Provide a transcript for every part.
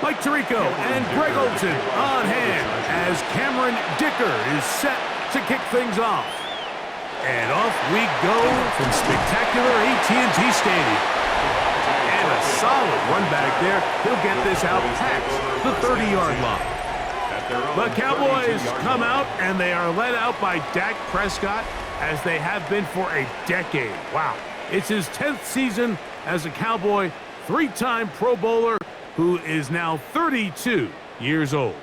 Mike Tirico and Greg Olson on hand as Cameron Dicker is set to kick things off. And off we go from spectacular AT&T Stadium. And a solid run back there. He'll get this out past the 30-yard line. The Cowboys come out, and they are led out by Dak Prescott, as they have been for a decade. Wow. It's his 10th season as a Cowboy, three-time Pro Bowler, who is now 32 years old.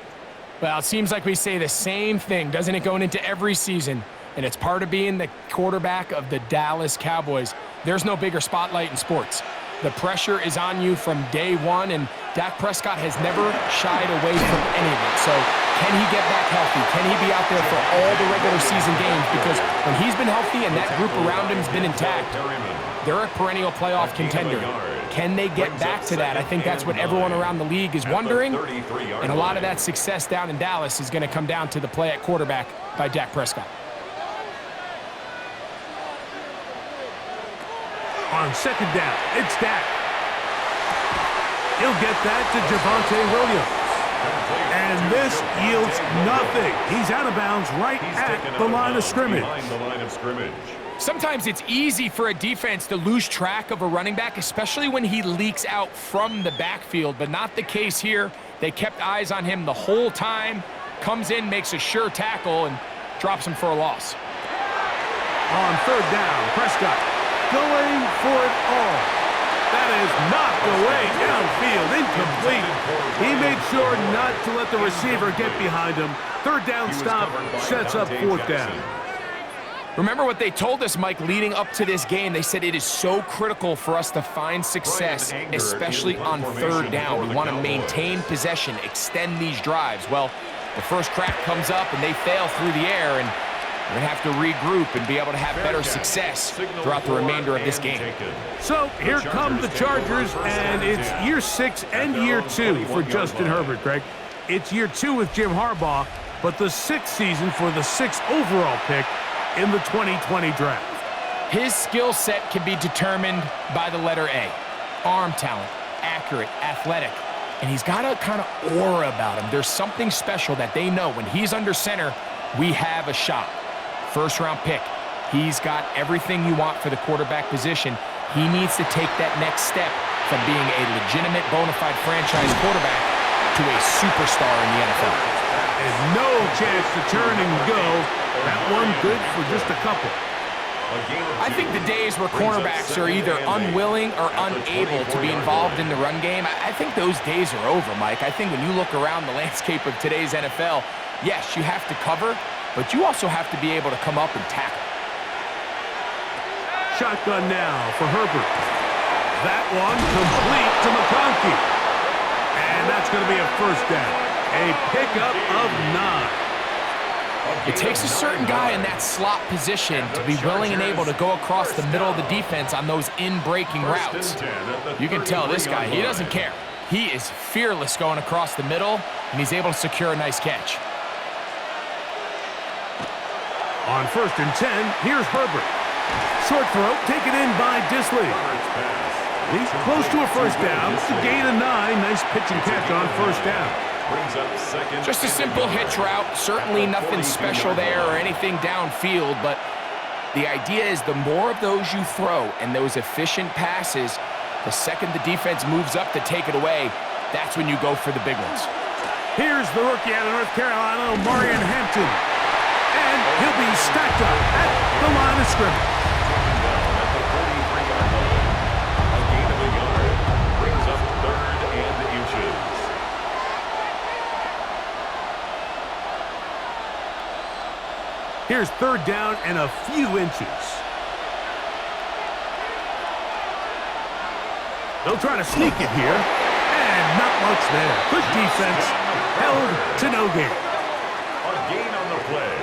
Well, it seems like we say the same thing, doesn't it, going into every season? And it's part of being the quarterback of the Dallas Cowboys. There's no bigger spotlight in sports. The pressure is on you from day one, and Dak Prescott has never shied away from any of it. So can he get back healthy? Can he be out there for all the regular season games? Because when he's been healthy and that group around him has been intact, they're a perennial playoff contender. Can they get back to that? I think that's what everyone around the league is wondering. And a lot of that success down in Dallas is going to come down to the play at quarterback by Dak Prescott. On second down, it's Dak. He'll get that to Javonte Williams. And this yields nothing. He's out of bounds right at the line of scrimmage. Sometimes it's easy for a defense to lose track of a running back, especially when he leaks out from the backfield, but not the case here. They kept eyes on him the whole time. Comes in, makes a sure tackle, and drops him for a loss. On third down, Prescott going for it all. That is knocked away downfield, incomplete. He made sure not to let the receiver get behind him. Third down stop sets up fourth down. Remember what they told us, Mike, leading up to this game. They said it is so critical for us to find success, especially on third down. We want to maintain possession, extend these drives. Well, the first crack comes up and they fail through the air, and we're going to have to regroup and be able to have better success throughout the remainder of this game. So here come the Chargers, and it's year 6 and year 2 for Justin Herbert, Greg. It's year 2 with Jim Harbaugh, but the 6th season for the 6th overall pick in the 2020 draft. His skill set can be determined by the letter A. Arm talent, accurate, athletic, and he's got a kind of aura about him. There's something special that they know when he's under center, we have a shot. First-round pick. He's got everything you want for the quarterback position. He needs to take that next step from being a legitimate, bona fide franchise quarterback to a superstar in the NFL. And no chance to turn and go. That one good for just a couple. I think the days where cornerbacks are either unwilling or unable to be involved in the run game, I think those days are over, Mike. I think when you look around the landscape of today's NFL, yes, you have to cover, but you also have to be able to come up and tackle. Shotgun now for Herbert. That one complete to McConkey. And that's going to be a first down. A pickup of 9. It takes a certain guy in that slot position to be willing and able to go across the middle of the defense on those in-breaking routes. You can tell this guy, he doesn't care. He is fearless going across the middle, and he's able to secure a nice catch. On 1st and 10, here's Herbert. Short throw, taken in by Disley. He's close to a first down. It's a gain of 9. Nice pitch and catch on first down. Just a simple hitch route. Certainly nothing special there or anything downfield, but the idea is the more of those you throw and those efficient passes, the second the defense moves up to take it away, that's when you go for the big ones. Here's the rookie out of North Carolina, Marion Hampton. And he'll be stacked up at the line of scrimmage. A gain of a yard brings up 3rd and inches. Here's 3rd down and a few inches. They'll try to sneak it here. And not much there. Good defense. Held to no gain. A gain on the play.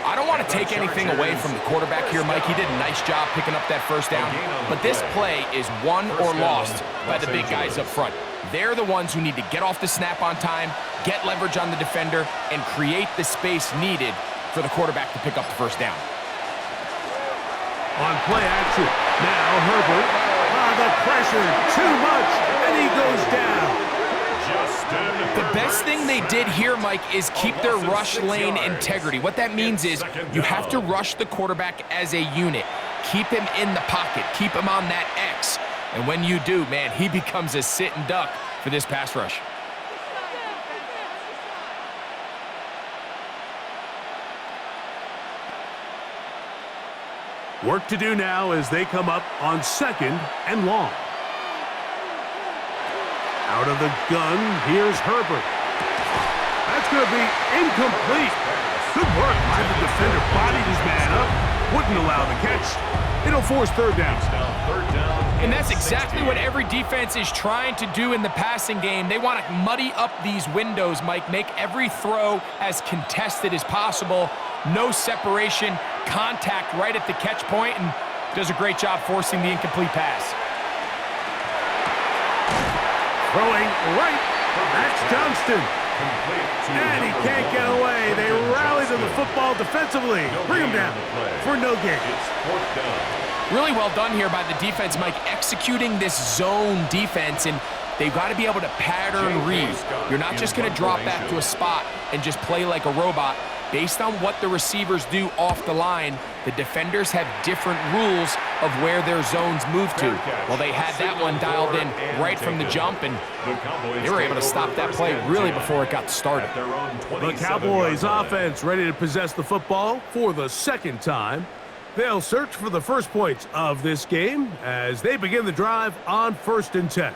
I don't want to take anything away from the quarterback here, Mike. He did a nice job picking up that first down. But this play is won or lost by the big guys up front. They're the ones who need to get off the snap on time, get leverage on the defender, and create the space needed for the quarterback to pick up the first down. On play action. Now Herbert. The pressure too much, and he goes down. Just The best thing they did here, Mike, is keep their rush lane integrity. What that means is you have to rush the quarterback as a unit. Keep him in the pocket. Keep him on that X. And when you do, man, he becomes a sitting duck for this pass rush. Work to do now as they come up on 2nd and long. Out of the gun, here's Herbert. That's going to be incomplete. Good work by the defender. Bodied his man up. Wouldn't allow the catch. It'll force 3rd down. And that's exactly what every defense is trying to do in the passing game. They want to muddy up these windows, Mike. Make every throw as contested as possible. No separation, contact right at the catch point, and does a great job forcing the incomplete pass. Throwing right. That's Johnston. And he can't get away. They rally to the football defensively. Bring him down for no gain. Really well done here by the defense, Mike, executing this zone defense, and they've got to be able to pattern read. You're not just going to drop back to a spot and just play like a robot. Based on what the receivers do off the line, the defenders have different rules of where their zones move to. Well, they had that one dialed in right from the jump, and they were able to stop that play really before it got started. The Cowboys offense ready to possess the football for the 2nd time. They'll search for the first points of this game as they begin the drive on 1st and 10.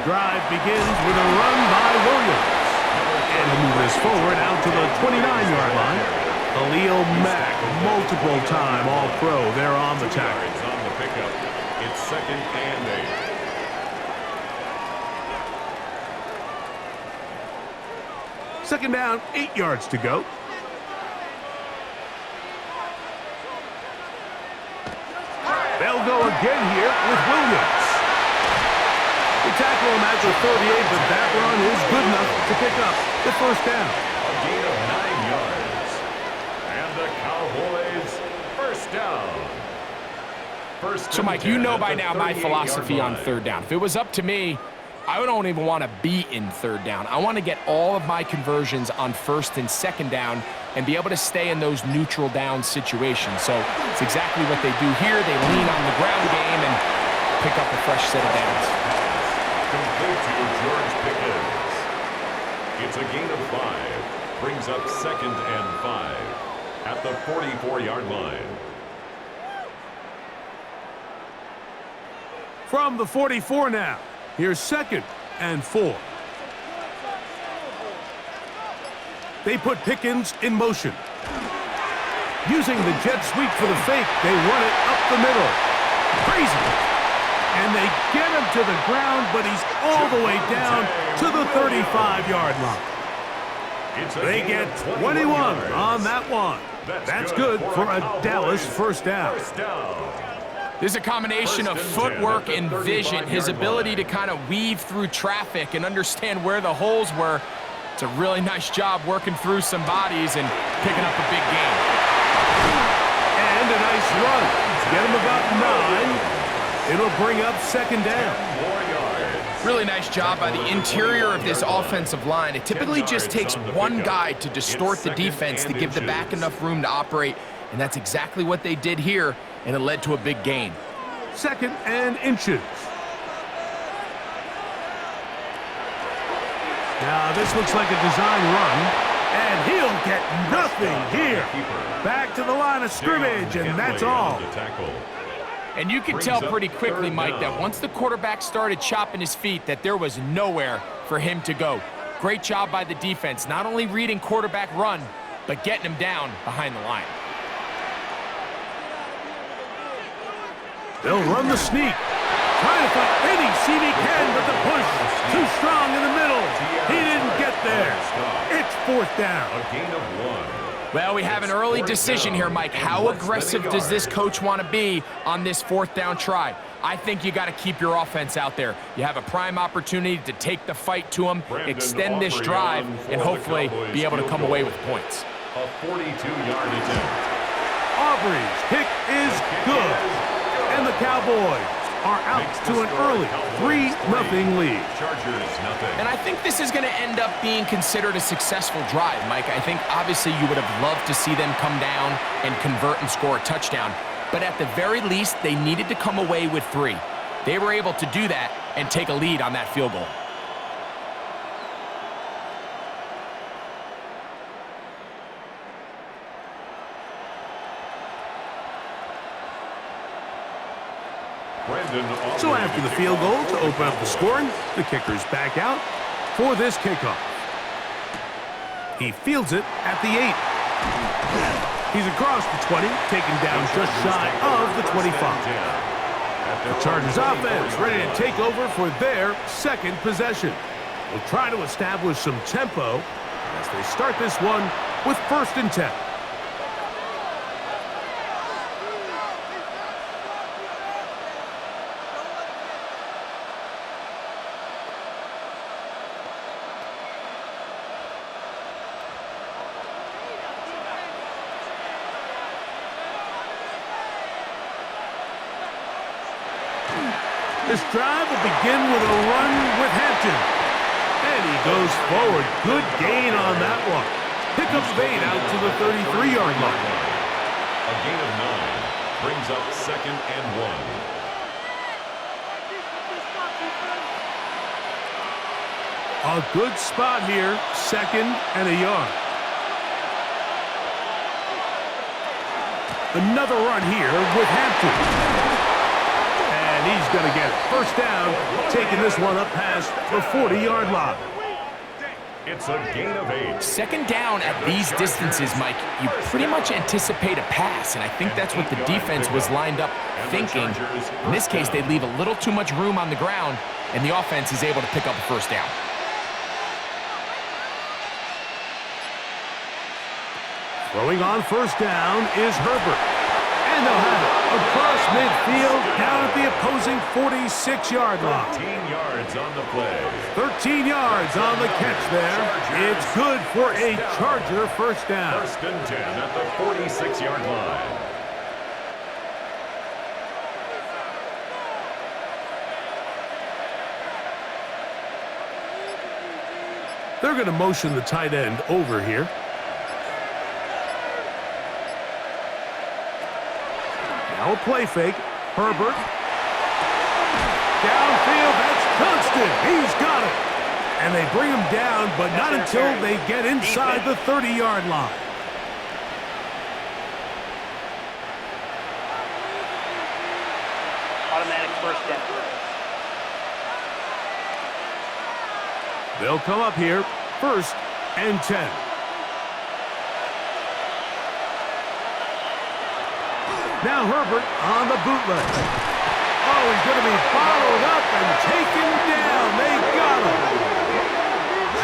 Drive begins with a run by Williams. And he'll move this forward out to the 29-yard line. Khalil Mack, multiple-time All-Pro there on the tackle. On the pickup. It's 2nd and 8. 2nd down, 8 yards to go. They'll go again here with Williams. They tackle him at the 38, but that run is good enough to pick up the 1st down. A gain of 9 yards. And the Cowboys, 1st down. So, Mike, you know by now my philosophy on 3rd down. If it was up to me, I don't even want to be in 3rd down. I want to get all of my conversions on 1st and 2nd down and be able to stay in those neutral down situations. So it's exactly what they do here. They lean on the ground game and pick up a fresh set of downs. Complete to George Pickens. It's a gain of 5. Brings up 2nd and 5 at the 44-yard line. From the 44 now, here's 2nd and 4. They put Pickens in motion. Using the jet sweep for the fake, they run it up the middle. Crazy. And they get him to the ground, but he's all the way down to the 35-yard line. They get 21 on that one. That's good for a Dallas 1st down. There's a combination of footwork and vision, his ability to kind of weave through traffic and understand where the holes were. It's a really nice job working through some bodies and picking up a big gain. And a nice run. Get him about 9. It'll bring up 2nd down. Really nice job by the interior of this offensive line. It typically just takes one guy to distort the defense to give the back enough room to operate, and that's exactly what they did here, and it led to a big gain. 2nd and inches. Now this looks like a design run, and he'll get nothing here. Back to the line of scrimmage, and that's all. And you could tell pretty quickly, Mike, that once the quarterback started chopping his feet, that there was nowhere for him to go. Great job by the defense, not only reading quarterback run, but getting him down behind the line. They'll run the sneak. Trying to find any seam he can, but the push too strong in the middle. He didn't get there. It's 4th down. A gain of 1. Well, we have an early decision here, Mike. How aggressive does this coach want to be on this 4th down try? I think you got to keep your offense out there. You have a prime opportunity to take the fight to them, extend this drive, and hopefully be able to come away with points. A 42-yard attempt. Aubrey's kick is good. And the Cowboys are out to an early 3-0 lead. Chargers, nothing. And I think this is going to end up being considered a successful drive, Mike. I think obviously you would have loved to see them come down and convert and score a touchdown. But at the very least, they needed to come away with 3. They were able to do that and take a lead on that field goal. So after the field goal to open up the scoring, the kicker's back out for this kickoff. He fields it at the 8. He's across the 20, taken down just shy of the 25. The Chargers offense ready to take over for their second possession. They'll try to establish some tempo as they start this one with 1st and 10. This drive will begin with a run with Hampton. And he goes forward. Good gain on that one. Pickup fade out to the 33-yard line. A gain of 9 brings up 2nd and 1. A good spot here. 2nd and a yard. Another run here with Hampton. And he's going to get it. 1st down, taking this one up past the 40-yard line. It's a gain of 8. 2nd down at these distances, Mike, you pretty much anticipate a pass, and I think that's what the defense was lined up thinking. In this case, they leave a little too much room on the ground, and the offense is able to pick up a 1st down. Throwing on 1st down is Herbert. And they'll have it across midfield down at the opposing 46-yard line. 13 yards on the play. 13 yards on the catch there. It's good for a Charger 1st down. 1st and 10 at the 46-yard line. They're going to motion the tight end over here. Now a play fake. Herbert. Downfield, that's Johnston. He's got it. And they bring him down, but not until they get inside the 30-yard line. Automatic 1st down. They'll come up here, 1st and 10. Now Herbert on the bootleg. Oh, he's going to be followed up and taken down. They got him.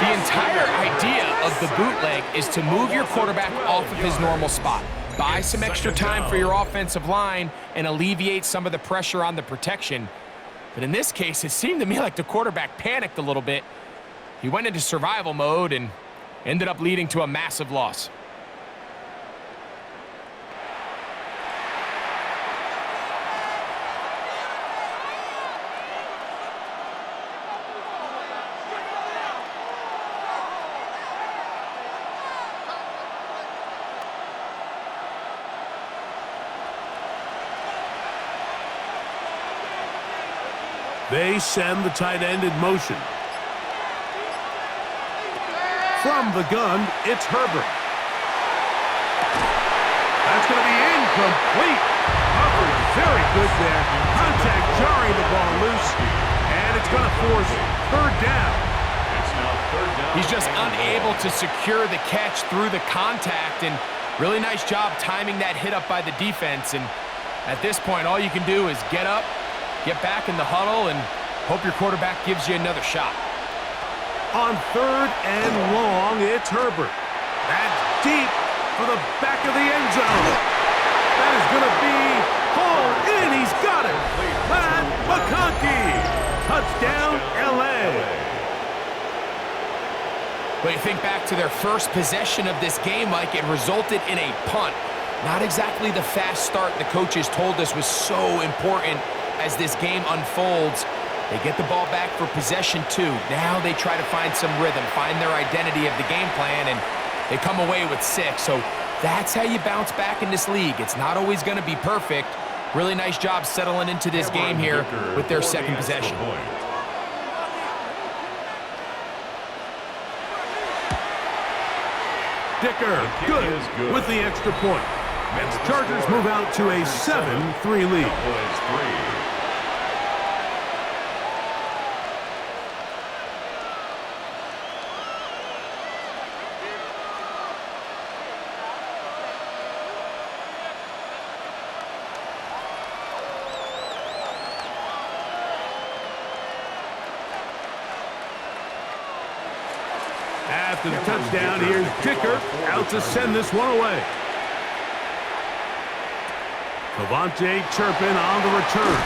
The entire idea of the bootleg is to move your quarterback off of his normal spot. Buy some extra time for your offensive line and alleviate some of the pressure on the protection. But in this case, it seemed to me like the quarterback panicked a little bit. He went into survival mode and ended up leading to a massive loss. They send the tight end in motion. From the gun, it's Herbert. That's going to be incomplete. Covered very good there. Contact jarring the ball loose. And it's going to force 3rd down. It's now 3rd down. He's just unable to secure the catch through the contact, and really nice job timing that hit up by the defense. And at this point, all you can do is get up, get back in the huddle, and hope your quarterback gives you another shot. On 3rd and long, it's Herbert. That's deep for the back of the end zone. That is going to be hauled in. He's got it. That Well, you think back to their first possession of this game, Mike, it resulted in a punt. Not exactly the fast start the coaches told us was so important as this game unfolds. They get the ball back for possession 2. Now they try to find some rhythm, find their identity of the game plan, and they come away with 6. So that's how you bounce back in this league. It's not always going to be perfect. Really nice job settling into this game here with their second possession. Dicker, good with the extra point. And the Chargers move out to a 7-3 lead. After the touchdown, here's Dicker out to send this one away. Cavante Turpin on the return.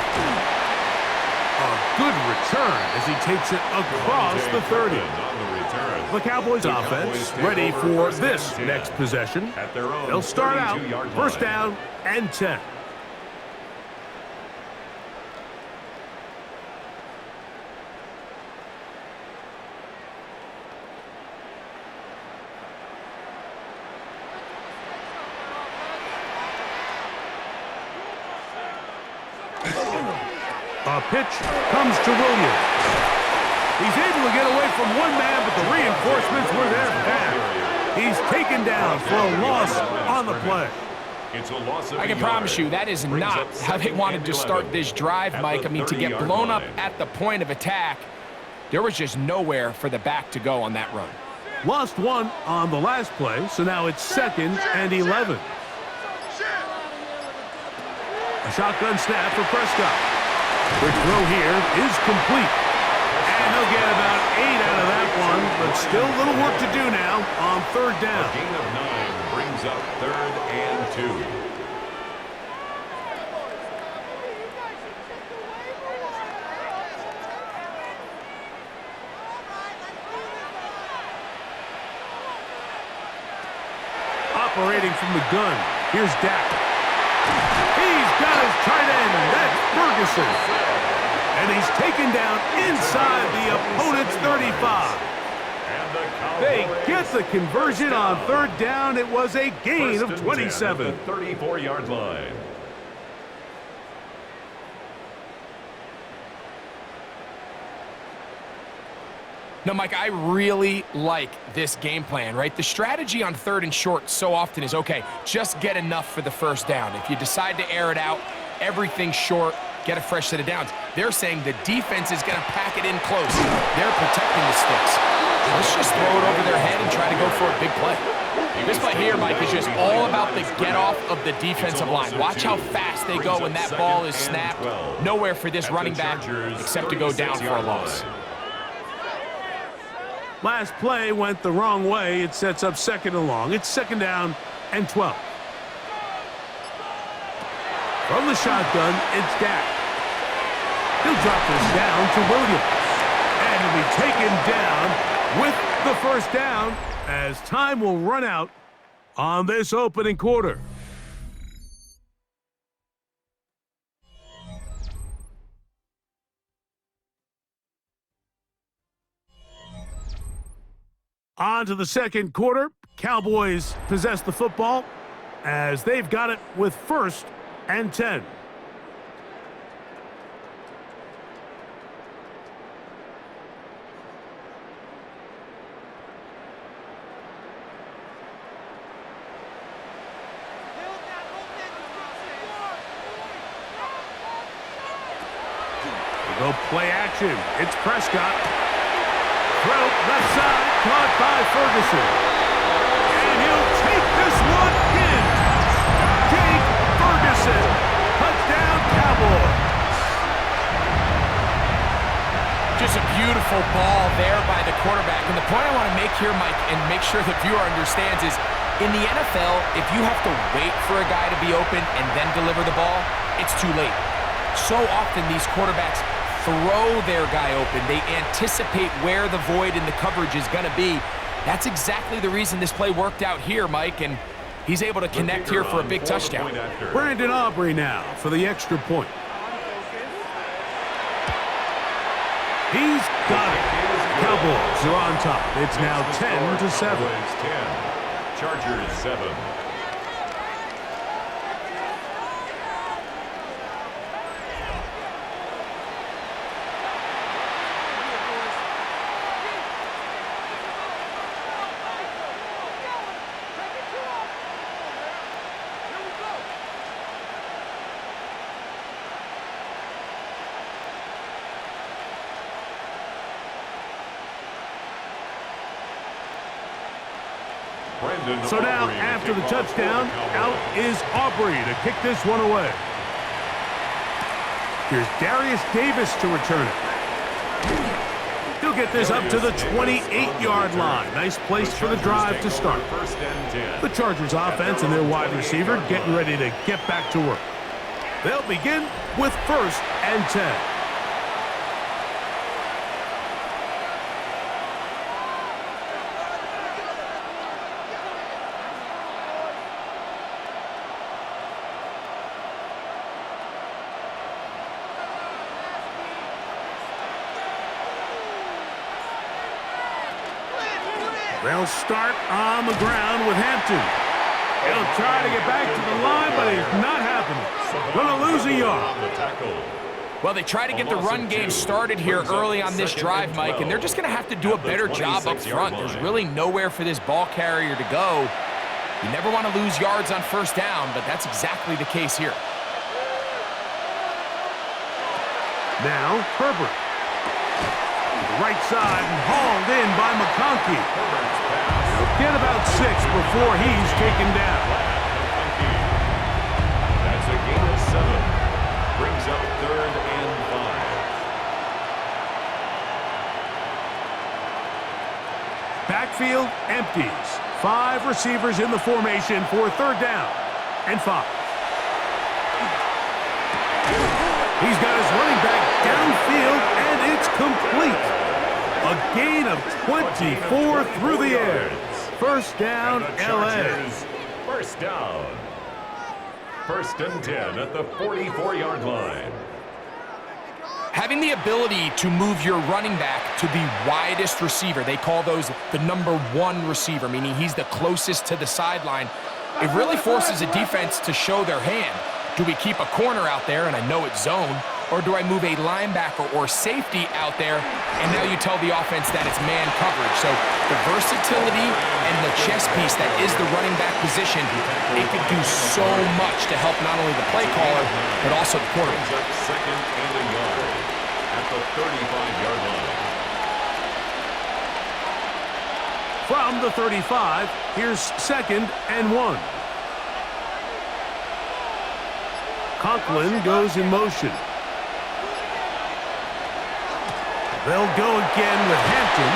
A good return as he takes it across the 30. The Cowboys offense ready for this next possession. They'll start out first down and 10. A pitch comes to Williams. He's able to get away from one man, but the reinforcements were there fast. He's taken down for a loss on the play. I can promise you that is not how they wanted to start this drive, Mike. I mean, to get blown up at the point of attack, there was just nowhere for the back to go on that run. Lost one on the last play, so now it's 2nd and 11. A shotgun snap for Prescott. The throw here is complete. And he'll get about 8 out of that one, but still a little work to do now on 3rd down. A gain of 9 brings up 3rd and 2. Operating from the gun, here's Dak. He's got his tight end. That's Ferguson. And he's taken down inside the opponent's 35. They get the conversion on 3rd down. It was a gain of 27. At the 34-yard line. No, Mike, I really like this game plan, right? The strategy on 3rd and short so often is, okay, just get enough for the first down. If you decide to air it out, everything's short, get a fresh set of downs. They're saying the defense is going to pack it in close. They're protecting the sticks. Let's just throw it over their head and try to go for a big play. This play here, Mike, is just all about the get-off of the defensive line. Watch how fast they go when that ball is snapped. Nowhere for this running back except to go down for a loss. Last play went the wrong way. It sets up 2nd and long. It's 2nd down and 12. From the shotgun, it's Dak. He'll drop this down to Williams. And he'll be taken down with the first down as time will run out on this opening quarter. On to the second quarter. Cowboys possess the football as they've got it with 1st and 10. They go play action. It's Prescott. Throw left side, caught by Ferguson. And he'll take this one in. Jake Ferguson. Touchdown, Cowboys. Just a beautiful ball there by the quarterback. And the point I want to make here, Mike, and make sure the viewer understands is, in the NFL, if you have to wait for a guy to be open and then deliver the ball, it's too late. So often these quarterbacks throw their guy open. They anticipate where the void in the coverage is going to be. That's exactly the reason this play worked out here, Mike, and he's able to connect here for a big touchdown. Brandon Aubrey now for the extra point. He's got it. Cowboys are on top. It's now 10-7. 10, Chargers 7. So now, after the touchdown, out is Aubrey to kick this one away. Here's Darius Davis to return it. He'll get this up to the 28-yard line. Nice place for the drive to start. The Chargers offense and their wide receiver getting ready to get back to work. They'll begin with 1st and 10. They'll start on the ground with Hampton. He'll try to get back to the line, but it's not happening. Going to lose a yard. Well, they try to get the run game started here early on this drive, Mike, and they're just going to have to do a better job up front. There's really nowhere for this ball carrier to go. You never want to lose yards on 1st down, but that's exactly the case here. Now, Herbert. Right side and hauled in by McConkey. He'll get about 6 before he's taken down. That's a gain of 7. Brings up 3rd and 5. Backfield empties. 5 receivers in the formation for 3rd down and 5. He's got his running back downfield, and it's complete. A gain of 24 through the air. 1st down, L.A. 1st down. 1st and 10 at the 44-yard line. Having the ability to move your running back to the widest receiver, they call those the number 1 receiver, meaning he's the closest to the sideline, it really forces a defense to show their hand. Do we keep a corner out there, and I know it's zone, or do I move a linebacker or safety out there, and now you tell the offense that it's man coverage? So the versatility and the chess piece that is the running back position, it could do so much to help not only the play caller, but also the quarterback. 2nd and a yard at the 35-yard line. From the 35, here's 2nd and 1. Conklin goes in motion. They'll go again with Hampton,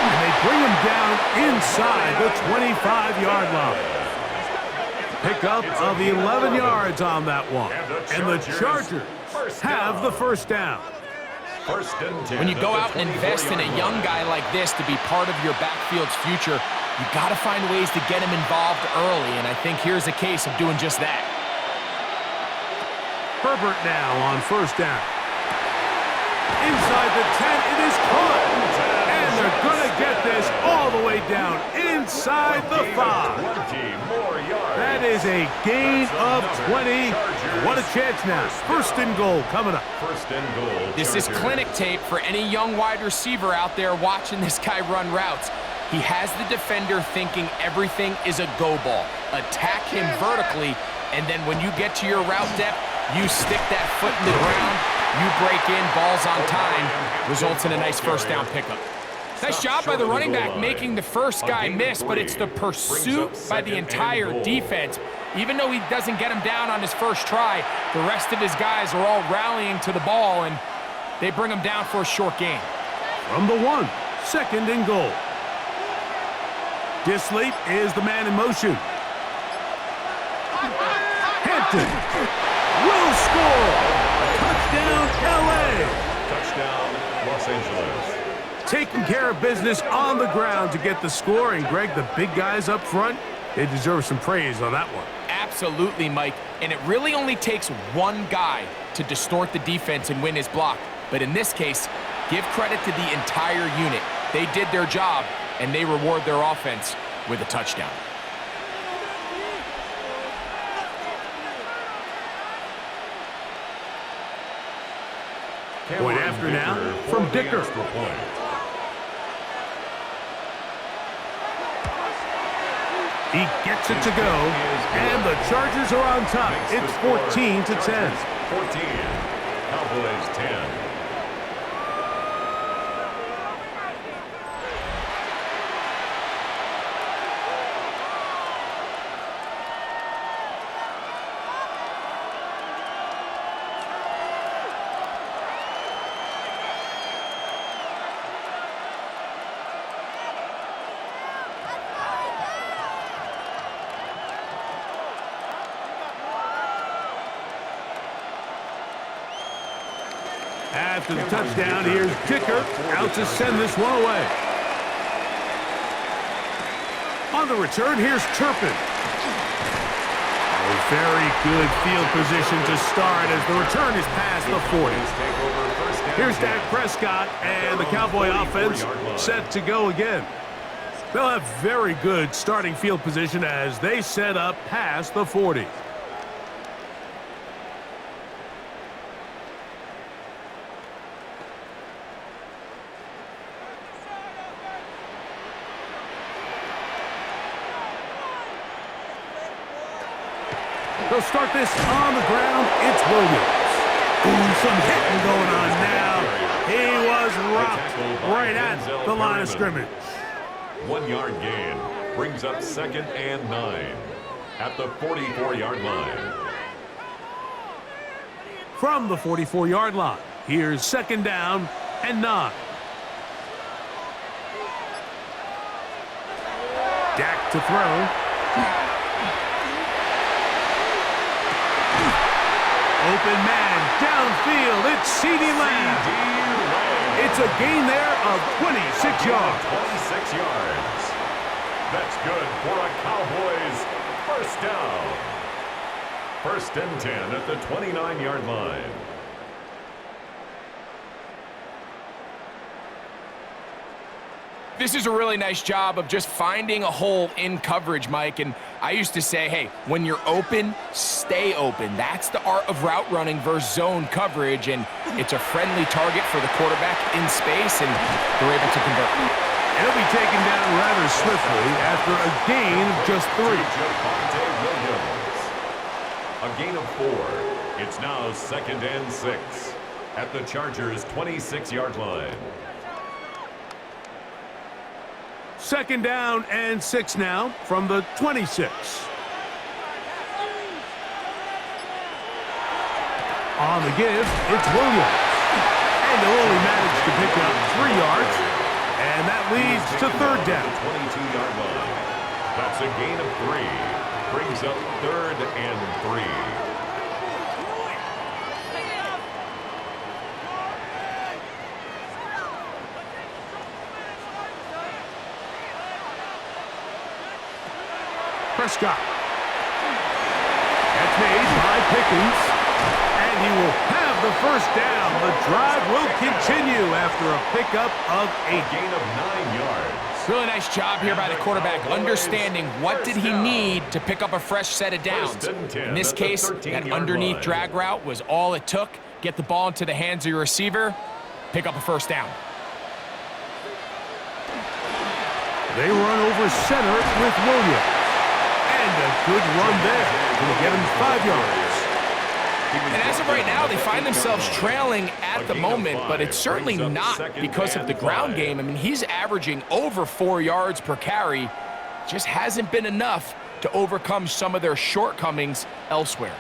and they bring him down inside the 25-yard line. Pickup of 11 yards on that one, and the Chargers have the 1st down. 1st and 10. When you go out and invest in a young guy like this to be part of your backfield's future, you got to find ways to get him involved early, and I think here's a case of doing just that. Herbert now on 1st down. Inside the 10, it is caught. And they're going to get this all the way down inside the 5. That is a gain of 20. What a chance now. 1st and goal coming up. 1st and goal. This is clinic tape for any young wide receiver out there watching this guy run routes. He has the defender thinking everything is a go ball. Attack him vertically, and then when you get to your route depth, you stick that foot in the ground, you break in, ball's on time, results in a nice 1st down pickup. Nice job by the running back making the first guy miss, but it's the pursuit by the entire defense. Even though he doesn't get him down on his first try, the rest of his guys are all rallying to the ball, and they bring him down for a short gain. From the 1, 2nd and goal. Disley is the man in motion. Hampton will score. Touchdown, L.A. Touchdown, Los Angeles. taking care of business on the ground to get the score. And, Greg, the big guys up front, they deserve some praise on that one. Absolutely, Mike. And it really only takes one guy to distort the defense and win his block. But in this case, give credit to the entire unit. They did their job, and they reward their offense with a touchdown. Point after now from Dicker. He gets it to go, and the Chargers are on top. It's 14-10. 14, Cowboys 10. After the touchdown, here's Dicker out to send this one away. On the return, here's Turpin. A very good field position to start as the return is past the 40. Here's Dak Prescott, and the Cowboy offense set to go again. They'll have very good starting field position as they set up past the 40. They'll start this on the ground. It's Williams. Ooh, some hitting going on now. He was rocked right at the line of scrimmage. 1 yard gain brings up 2nd and 9 at the 44-yard line. From the 44-yard line, here's 2nd down and 9. Dak to throw. Open man, downfield, it's CeeDee Lamb. It's a gain there of 26 yards. 26 yards. That's good for a Cowboys first down. 1st and 10 at the 29-yard line. This is a really nice job of just finding a hole in coverage, Mike. And I used to say, hey, when you're open, stay open. That's the art of route running versus zone coverage. And it's a friendly target for the quarterback in space, and they're able to convert. And he'll be taken down rather swiftly after a gain of just 3. A gain of 4. It's now 2nd and 6 at the Chargers' 26-yard line. 2nd down and 6 now from the 26. On the give, it's Williams. And they'll only manage to pick up 3 yards. And that leads to 3rd down. 22-yard line. That's a gain of 3. Brings up 3rd and 3. Prescott. That's made by Pickens. And he will have the 1st down. The drive will continue after a pickup of 8. A gain of 9 yards. Really nice job here by the quarterback, understanding what did he need to pick up a fresh set of downs. In this case, that underneath drag route was all it took. Get the ball into the hands of your receiver, pick up a 1st down. They run over center with Williams. And a good run there. Going to get him 5 yards. And as of right now, they find themselves trailing at the moment, but it's certainly not because of the ground game. I mean, he's averaging over 4 yards per carry. Just hasn't been enough to overcome some of their shortcomings elsewhere.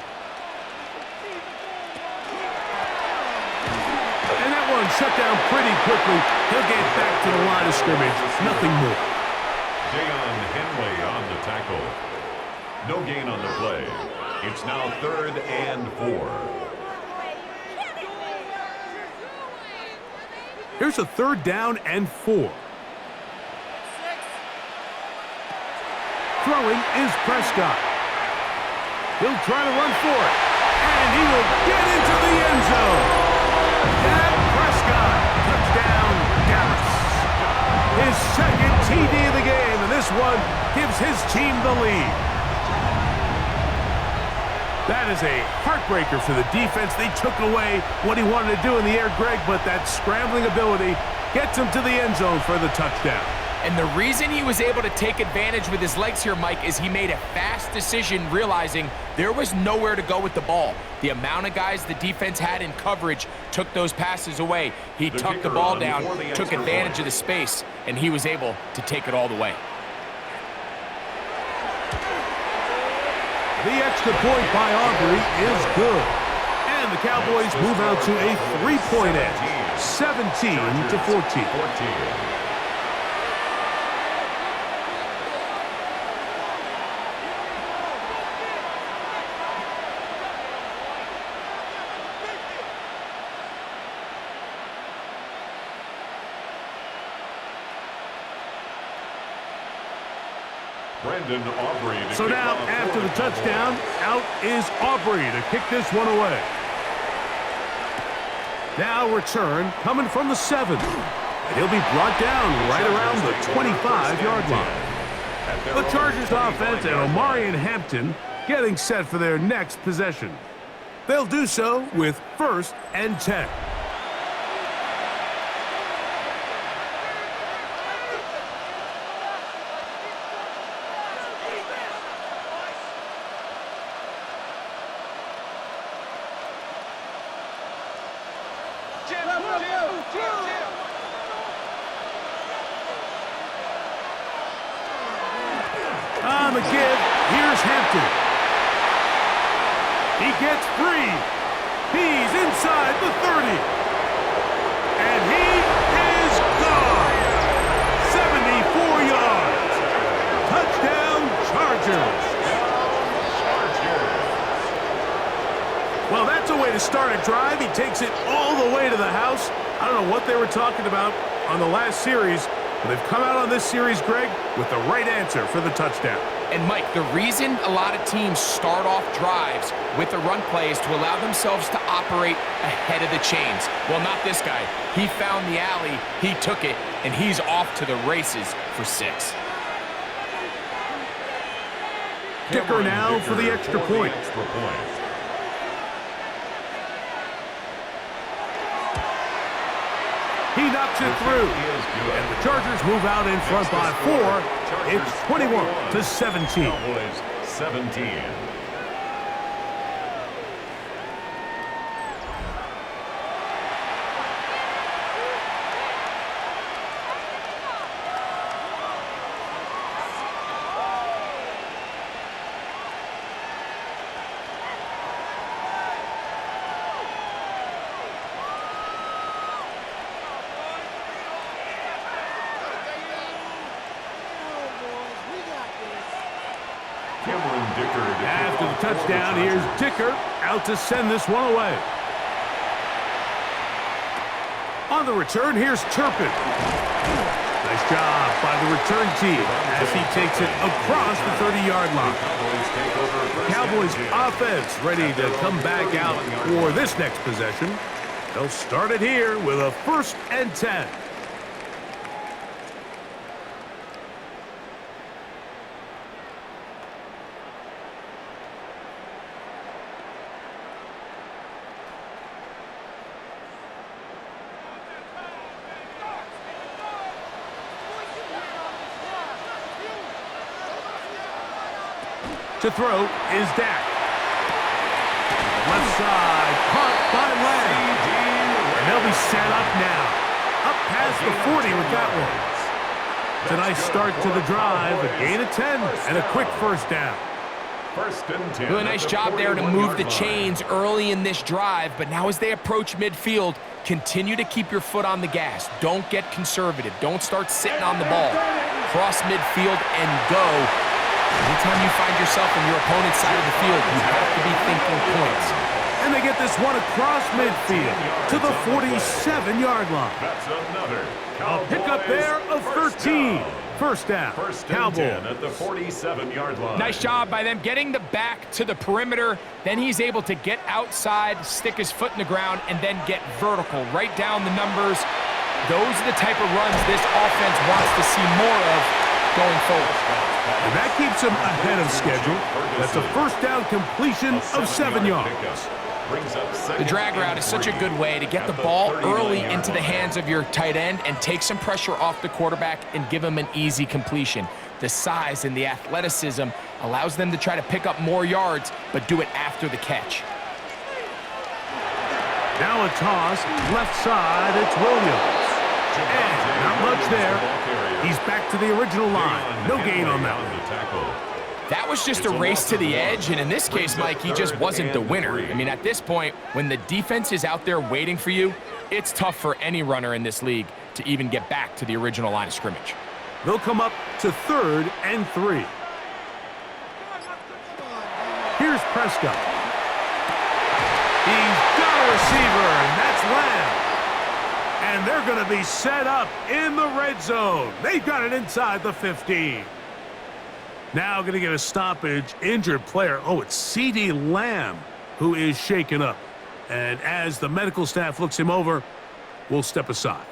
And that one shut down pretty quickly. He'll get back to the line of scrimmage. Nothing more. Deion Henley on the tackle. No gain on the play. It's now 3rd and 4. Here's a 3rd down and 4. Throwing is Prescott. He'll try to run for it, and he will get into the end zone. Dak Prescott, touchdown, Dallas. His 2nd TD of the game, and this one gives his team the lead. That is a heartbreaker for the defense. They took away what he wanted to do in the air, Greg, but that scrambling ability gets him to the end zone for the touchdown. And the reason he was able to take advantage with his legs here, Mike, is he made a fast decision realizing there was nowhere to go with the ball. The amount of guys the defense had in coverage took those passes away. He tucked the ball down, took advantage of the space, and he was able to take it all the way. The extra point by Aubrey is good. And the Cowboys move out to a 3-point edge, 17-14. So now, after the touchdown, out is Aubrey to kick this one away. Now return coming from the 7. And he'll be brought down right around the 25-yard line. The Chargers offense and Omari and Hampton getting set for their next possession. They'll do so with 1st and 10. On the give, here's Hampton. He gets free. He's inside the 30. And he is gone. 74 yards. Touchdown, Chargers. Well, that's a way to start a drive. He takes it all the way to the house. I don't know what they were talking about on the last series, but they've come out on this series, Greg, with the right answer for the touchdown. And, Mike, the reason a lot of teams start off drives with a run play is to allow themselves to operate ahead of the chains. Well, not this guy. He found the alley, he took it, and he's off to the races for 6. Dicker now for the extra point. He knocks it through. And the Chargers move out in front by 4. It's 21-17. Cowboys 17. After the touchdown, here's Dicker out to send this one away. On the return, here's Turpin. Nice job by the return team as he takes it across the 30-yard line. Cowboys offense ready to come back out for this next possession. They'll start it here with a 1st and 10. To throw is Dak. Left side, caught by Lang. And they'll be set up now. Up past the 40 with that one. It's a nice start to the drive, a gain of 10, and a quick 1st down. 1st and 10. Really nice job there to move the chains early in this drive, but now as they approach midfield, continue to keep your foot on the gas. Don't get conservative. Don't start sitting on the ball. Cross midfield and go. Anytime you find yourself on your opponent's side of the field, you have to be thinking points. And they get this one across midfield to the 47-yard line. That's another A pickup there of 13. First down, Cowboys. At the 47-yard line. Nice job by them getting the back to the perimeter. Then he's able to get outside, stick his foot in the ground, and then get vertical. Right down the numbers. Those are the type of runs this offense wants to see more of going forward. And that keeps him ahead of schedule. That's a first down completion of 7 yards. The drag route is such a good way to get the ball early into the hands of your tight end and take some pressure off the quarterback and give him an easy completion. The size and the athleticism allows them to try to pick up more yards, but do it after the catch. Now a toss, left side, it's Williams. And not much there. He's back to the original line. No gain on that one. That was just a race to the edge, and in this case, Mike, he just wasn't the winner. I mean, at this point, when the defense is out there waiting for you, it's tough for any runner in this league to even get back to the original line of scrimmage. They'll come up to 3rd and 3. Here's Prescott. He's got a receiver, and that's Lamb. And they're going to be set up in the red zone. They've got it inside the 15. Now going to get a stoppage, injured player. Oh, it's C.D. Lamb who is shaken up. And as the medical staff looks him over, we'll step aside.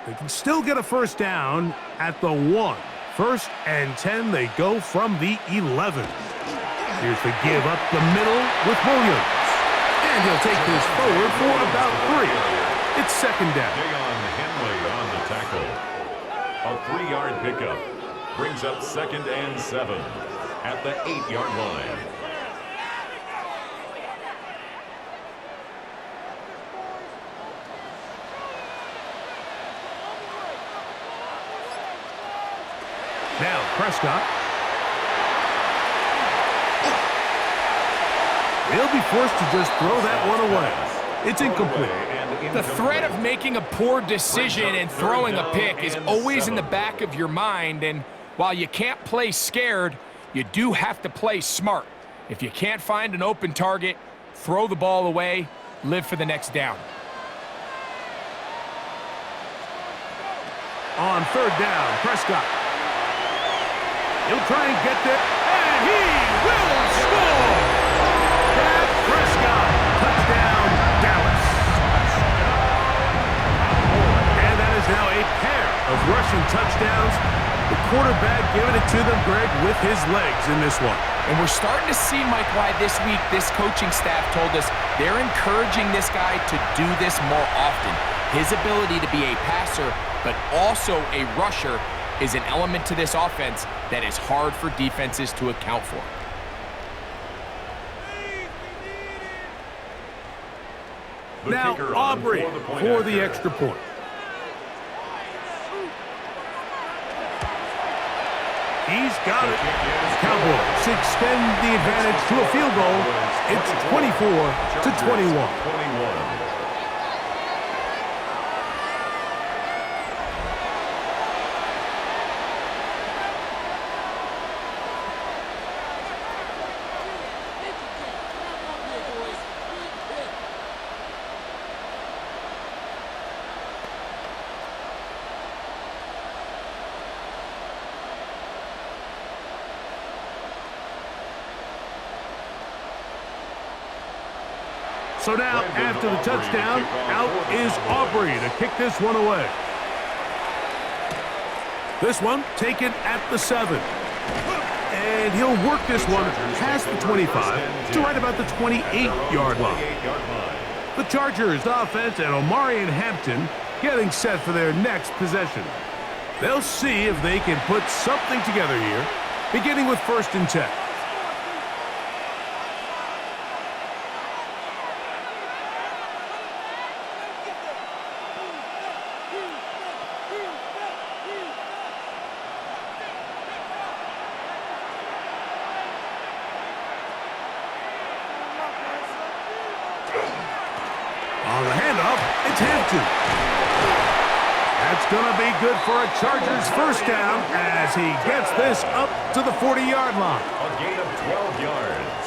They can still get a first down at the 1. 1st and 10, they go from the 11. Here's the give up the middle with Williams. And he'll take this forward for about 3. It's 2nd down. Henley on the tackle. A 3-yard pickup brings up 2nd and 7 at the 8-yard line. Now Prescott. He'll be forced to just throw that one away. It's incomplete. The threat of making a poor decision and throwing a pick is always in the back of your mind, and while you can't play scared, you do have to play smart. If you can't find an open target, throw the ball away, live for the next down. On 3rd down, Prescott. He'll try and get there, and he will score! Dak Prescott, touchdown, Dallas. And that is now a pair of rushing touchdowns. The quarterback giving it to them, Greg, with his legs in this one. And we're starting to see, Mike, why this week this coaching staff told us they're encouraging this guy to do this more often. His ability to be a passer, but also a rusher, is an element to this offense that is hard for defenses to account for. Now Aubrey for the extra point. He's got it. Cowboys extend the advantage to a field goal. It's 24-21. So now, after the touchdown, out is Aubrey to kick this one away. This one taken at the 7. And he'll work this one past the 25 to right about the 28-yard line. The Chargers offense and Omarion Hampton getting set for their next possession. They'll see if they can put something together here, beginning with 1st and 10. It's empty. That's going to be good for a Chargers first down as he gets this up to the 40-yard line. A gain of 12 yards.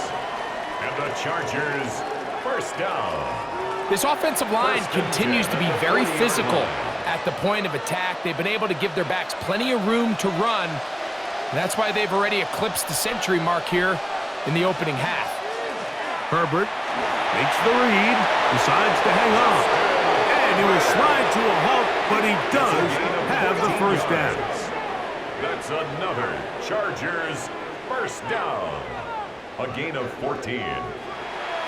And the Chargers first down. This offensive line continues to be very physical at the point of attack. They've been able to give their backs plenty of room to run. And that's why they've already eclipsed the century mark here in the opening half. Herbert makes the read, decides to hang on. And he will slide to a halt, but he does have the first down. That's another Chargers first down. A gain of 14.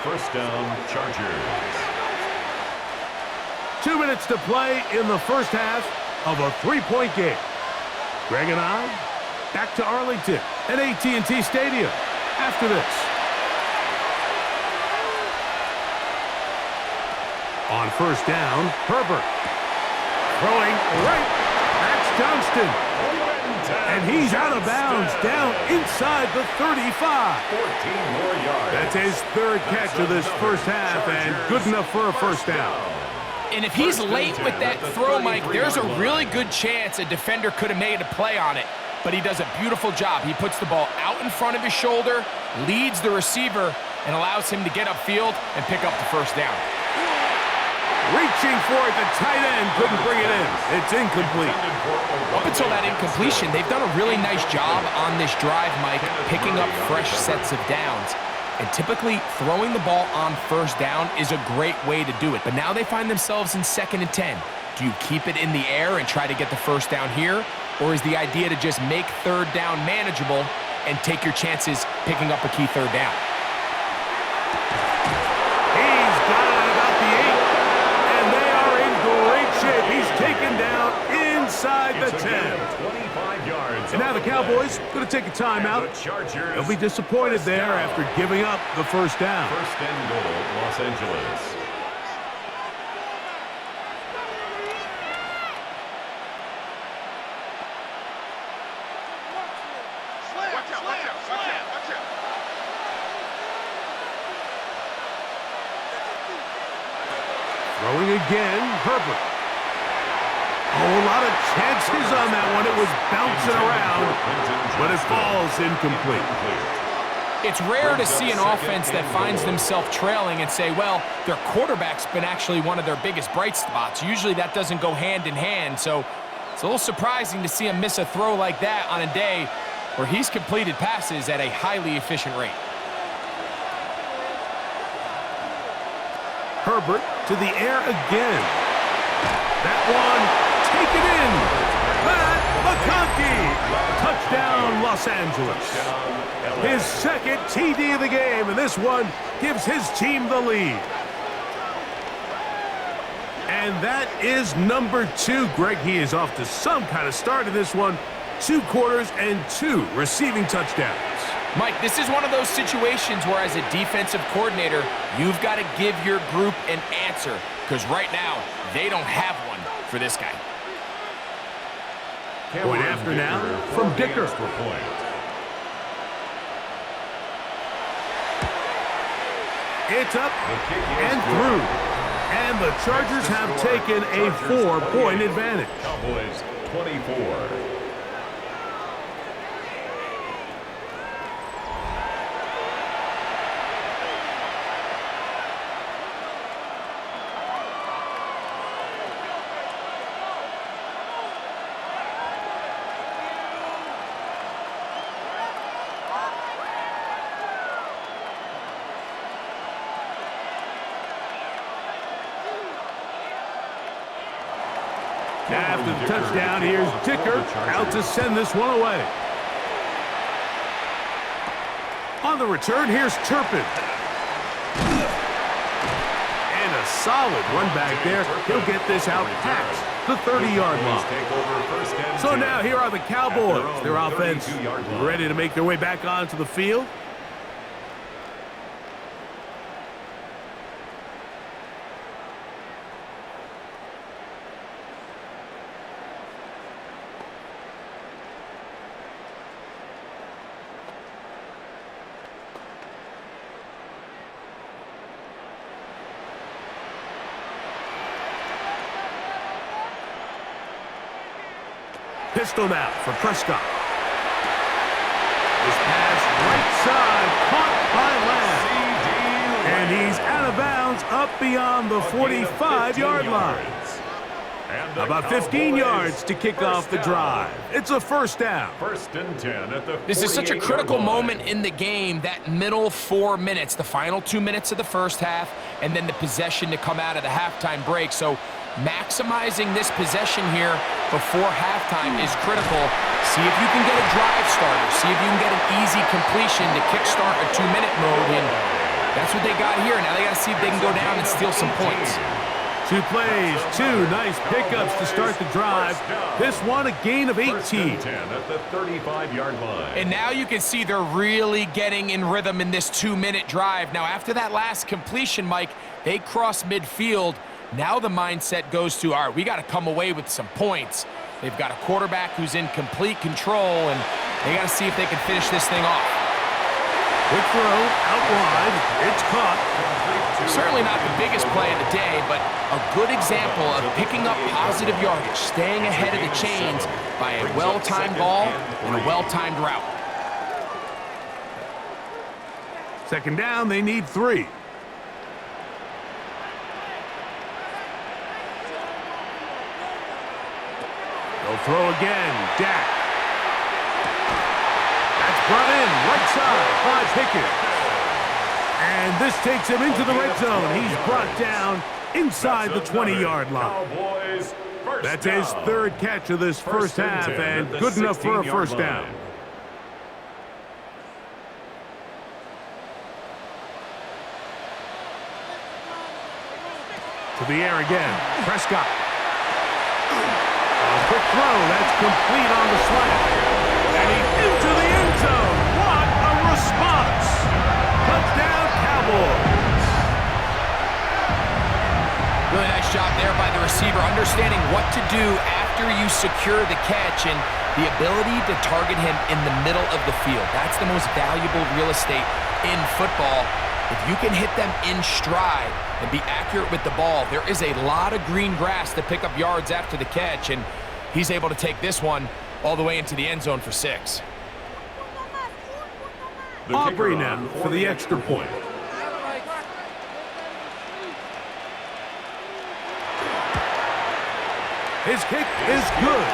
First down, Chargers. 2 minutes to play in the first half of a 3-point game. Greg and I back to Arlington at AT&T Stadium after this. On first down, Herbert. Throwing right. That's Johnston. And he's out of bounds down inside the 35. 14 more yards. That's his third catch of this first half and good enough for a first down. And if he's late with that throw, Mike, there's a really good chance a defender could have made a play on it. But he does a beautiful job. He puts the ball out in front of his shoulder, leads the receiver, and allows him to get upfield and pick up the first down. Reaching for it, the tight end couldn't bring it in. It's incomplete. Up until that incompletion, they've done a really nice job on this drive, Mike, picking up fresh sets of downs. And typically, throwing the ball on first down is a great way to do it. But now they find themselves in 2nd and 10. Do you keep it in the air and try to get the first down here? Or is the idea to just make third down manageable and take your chances picking up a key third down? He's got it at about the 8. And they are in great shape. He's taken down inside the 10. 25 yards. And now the Cowboys going to take a timeout. They'll be disappointed there after giving up the first down. First and goal, Los Angeles. Throwing again, Herbert. Oh, a lot of chances on that one. It was bouncing around, but it falls incomplete. It's rare to see an offense that finds themselves trailing and say, well, their quarterback's been actually one of their biggest bright spots. Usually that doesn't go hand in hand, so it's a little surprising to see him miss a throw like that on a day where he's completed passes at a highly efficient rate. Herbert to the air again. That one, take it in. Matt McConkey. Touchdown, Los Angeles. His second TD of the game, and this one gives his team the lead. And that is number 2. Greg, he is off to some kind of start in this one. 2 quarters and 2 receiving touchdowns. Mike, this is one of those situations where as a defensive coordinator, you've got to give your group an answer, because right now, they don't have one for this guy. Point after now from Dicker. It's up and through. And the Chargers have taken a 4-point advantage. Cowboys 24. After the touchdown, here's Dicker out to send this one away. On the return, here's Turpin. And a solid run back there. He'll get this out past the 30-yard line. So now here are the Cowboys. Their offense ready to make their way back onto the field. pistol now for Prescott. This pass right side, caught by Lamb. And he's out of bounds up beyond the 45-yard line. About 15 yards to kick off the drive. It's a first down. First and 10 at the This is such a critical 48-yard line. moment in the game, that middle 4 minutes, the final 2 minutes of the first half, and then the possession to come out of the halftime break. So maximizing this possession here before halftime is critical. See if you can get a drive starter. See if you can get an easy completion to kickstart a 2-minute mode, and that's what they got here. Now they got to see if they can go down and steal some points. 2 plays, 2 nice pickups to start the drive. This one a gain of 18. First and 10 at the 35-yard line. And now you can see they're really getting in rhythm in this 2-minute drive. Now, after that last completion, Mike, they cross midfield. Now the mindset goes to, all right, we got to come away with some points. They've got a quarterback who's in complete control, and they got to see if they can finish this thing off. Quick throw, out wide, it's caught. Certainly not the biggest play of the day, but a good example of picking up positive yardage, staying ahead of the chains by a well-timed ball and a well-timed route. Second down, they need 3. They'll throw again, Dak. That's brought in, right side, by Pickett. And this takes him into the red zone. He's brought down inside the 20-yard line. That's his third catch of this first half, and good enough for a first down. To the air again, Prescott. A quick throw, that's complete on the slant. And he's into the end zone. What a response! Touchdown, Cowboys. Really nice job there by the receiver, understanding what to do after you secure the catch and the ability to target him in the middle of the field. That's the most valuable real estate in football. If you can hit them in stride and be accurate with the ball, there is a lot of green grass to pick up yards after the catch, and he's able to take this one all the way into the end zone for 6. Aubrey now for the extra point. His kick is good.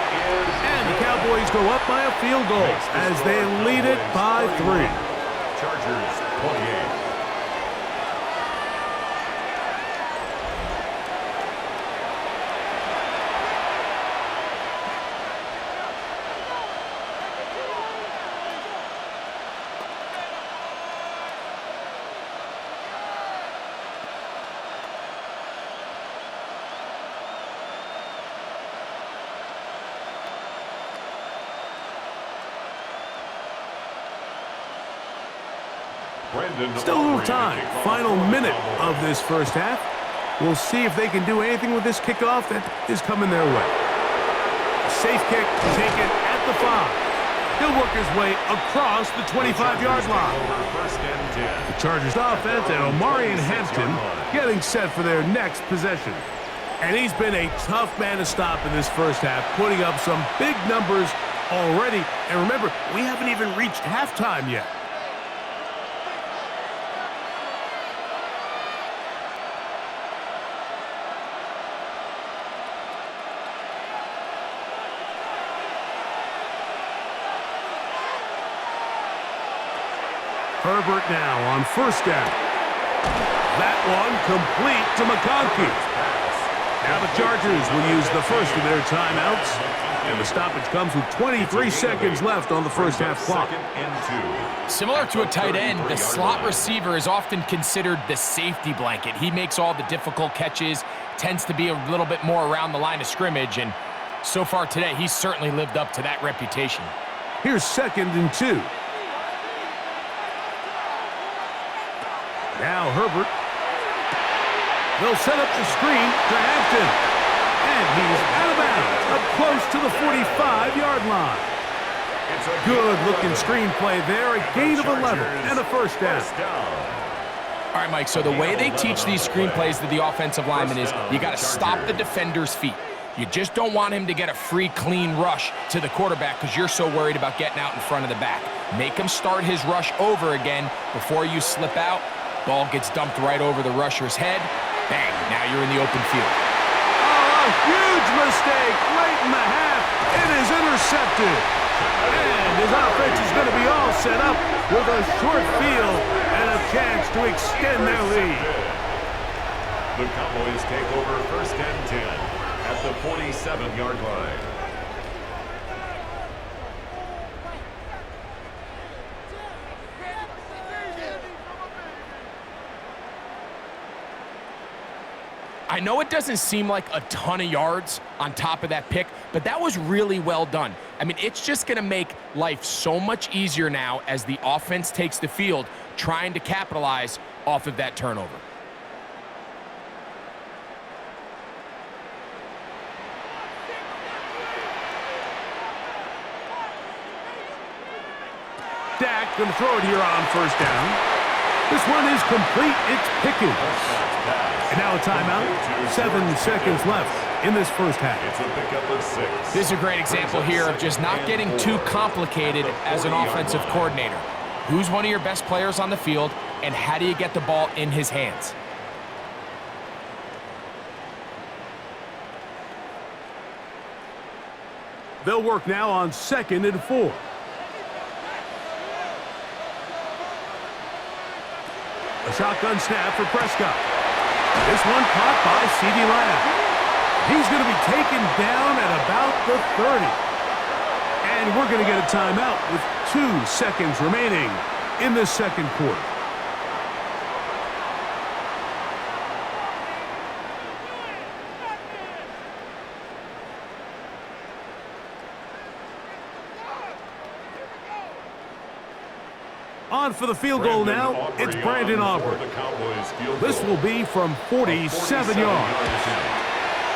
And the Cowboys go up by a field goal as they lead it by 3. Chargers 28. Still a little time. Final minute of this first half. We'll see if they can do anything with this kickoff that is coming their way. Safe kick taken at the 5. He'll work his way across the 25-yard line. The Chargers offense and Omarion Hampton getting set for their next possession. And he's been a tough man to stop in this first half, putting up some big numbers already. And remember, we haven't even reached halftime yet. Herbert now on first down. That one complete to McConkey. Now the Chargers will use the first of their timeouts. And the stoppage comes with 23 seconds left on the first half clock. Similar to a tight end, the slot receiver is often considered the safety blanket. He makes all the difficult catches, tends to be a little bit more around the line of scrimmage, and so far today, he's certainly lived up to that reputation. Here's 2nd and 2. Now Herbert. They'll set up the screen to Hampton. And he's out of bounds, up close to the 45-yard line. Good-looking screenplay there, a gain of 11 and a first down. All right, Mike, so the way they teach these screenplays to the offensive linemen is you got to stop the defender's feet. You just don't want him to get a free, clean rush to the quarterback because you're so worried about getting out in front of the back. Make him start his rush over again before you slip out. Ball gets dumped right over the rusher's head. Bang, now you're in the open field. Oh, a huge mistake late in the half. It is intercepted. And his offense is going to be all set up with a short field and a chance to extend their lead. The Cowboys take over 1st and 10 at the 47-yard line. I know it doesn't seem like a ton of yards on top of that pick, but that was really well done. I mean, it's just going to make life so much easier now as the offense takes the field, trying to capitalize off of that turnover. Dak going to throw it here on 1st down. This one is complete. It's Pickens. And now a timeout. 7 seconds left in this first half. It's a pickup of 6. This is a great example here of just not getting too complicated as an offensive coordinator. Who's one of your best players on the field, and how do you get the ball in his hands? They'll work now on 2nd and 4. A shotgun snap for Prescott. This one caught by CeeDee Lamb. He's going to be taken down at about the 30. And we're going to get a timeout with 2 seconds remaining in the second quarter. On for the field goal now, it's Brandon Aubrey. This will be from 47 yards.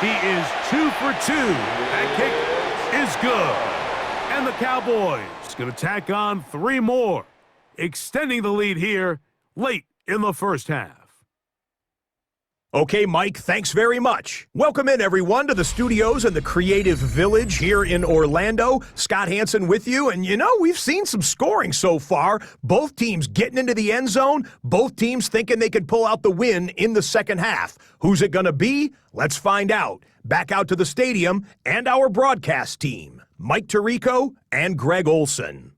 He is 2 for 2. That kick is good. And the Cowboys going to tack on 3 more, extending the lead here late in the first half. Okay, Mike, thanks very much. Welcome in, everyone, to the studios in the Creative Village here in Orlando. Scott Hansen with you, and we've seen some scoring so far. Both teams getting into the end zone, both teams thinking they could pull out the win in the second half. Who's it going to be? Let's find out. Back out to the stadium and our broadcast team, Mike Tirico and Greg Olson.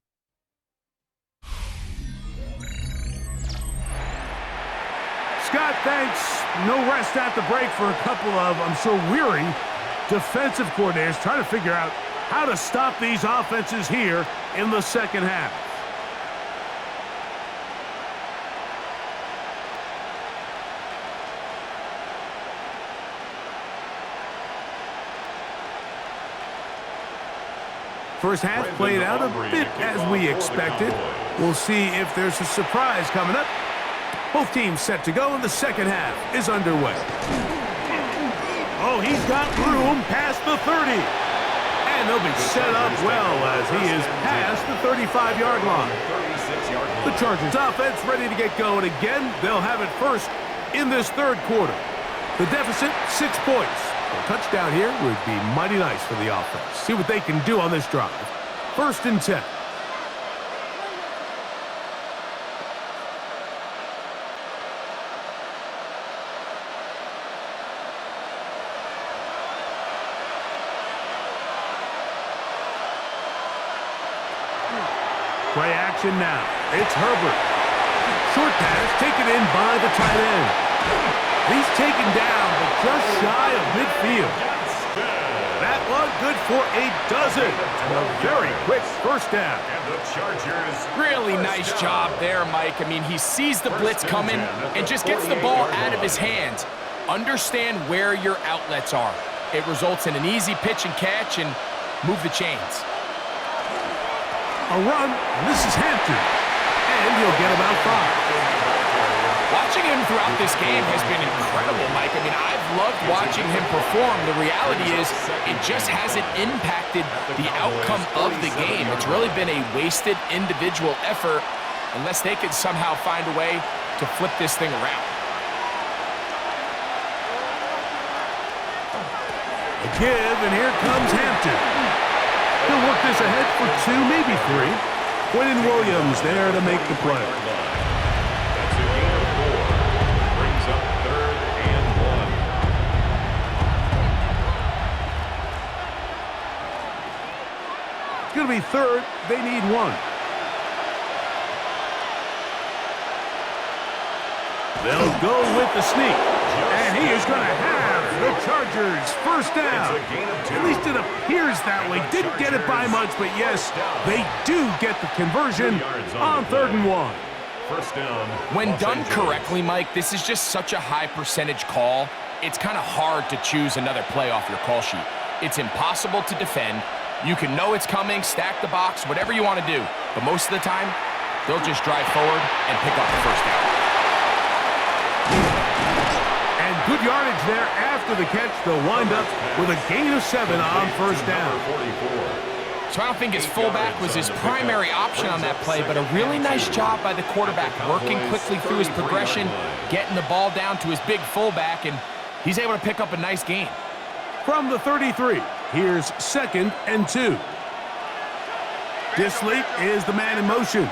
Scott, thanks. No rest at the break for a couple of, I'm sure, weary defensive coordinators trying to figure out how to stop these offenses here in the second half. First half played out a bit as we expected. We'll see if there's a surprise coming up. Both teams set to go, and the second half is underway. Oh, he's got room past the 30. And they'll be set up well as he is past the 35-yard line. The Chargers offense ready to get going again. They'll have it first in this third quarter. The deficit, 6 points. A touchdown here would be mighty nice for the offense. See what they can do on this drive. 1st and 10. Play action now. It's Herbert. Short pass taken in by the tight end. He's taken down, but just shy of midfield. That one good for a dozen. A very quick first down. Really nice job there, Mike. I mean, he sees the blitz coming and just gets the ball out of his hands. Understand where your outlets are. It results in an easy pitch and catch and move the chains. A run, this is Hampton, and he'll get about 5. Watching him throughout this game has been incredible, Mike. I mean, I've loved watching him perform. The reality is it just hasn't impacted the outcome of the game. It's really been a wasted individual effort unless they could somehow find a way to flip this thing around. A give, and here comes Hampton. He'll work this ahead for 2, maybe 3. Quentin Williams there to make the play. That's a gain of 4. Brings up 3rd and 1. It's going to be 3rd. They need 1. They'll go with the sneak. And he is going to have the Chargers first down. At least it appears that way. Didn't get it by much, but yes, they do get the conversion on 3rd and 1. First down. When done correctly, Mike, this is just such a high percentage call. It's kind of hard to choose another play off your call sheet. It's impossible to defend. You can know it's coming, stack the box, whatever you want to do. But most of the time, they'll just drive forward and pick up the first down. And good yardage there after the catch. They'll wind up with a gain of 7 on first down. So I don't think his fullback was his primary option on that play, but a really nice job by the quarterback working quickly through his progression, getting the ball down to his big fullback, and he's able to pick up a nice gain. From the 33, here's 2nd and 2. Disley is the man in motion.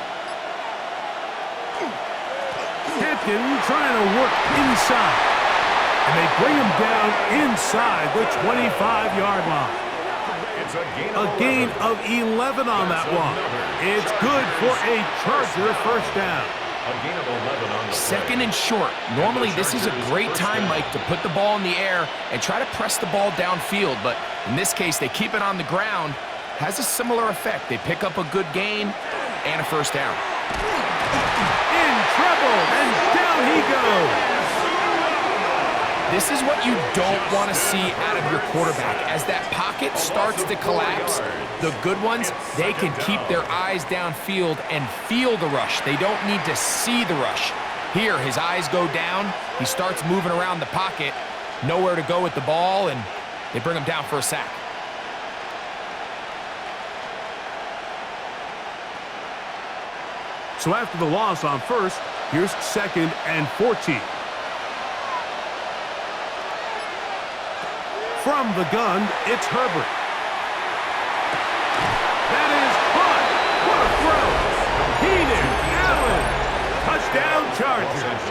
Hampton trying to work inside. And they bring him down inside the 25-yard line. A gain of 11 on that one. It's good for a Charger first down. A gain of 11 on the 2nd and short. Normally, this is a great time, Mike, to put the ball in the air and try to press the ball downfield. But in this case, they keep it on the ground. Has a similar effect. They pick up a good gain and a first down. In trouble, and down he goes. This is what you don't want to see out of your quarterback. As that pocket starts to collapse, the good ones, they can keep their eyes downfield and feel the rush. They don't need to see the rush. Here, his eyes go down. He starts moving around the pocket, nowhere to go with the ball, and they bring him down for a sack. So after the loss on first, here's 2nd and 14. From the gun, it's Herbert. That is caught. What a throw. Keenan Allen. Touchdown Chargers.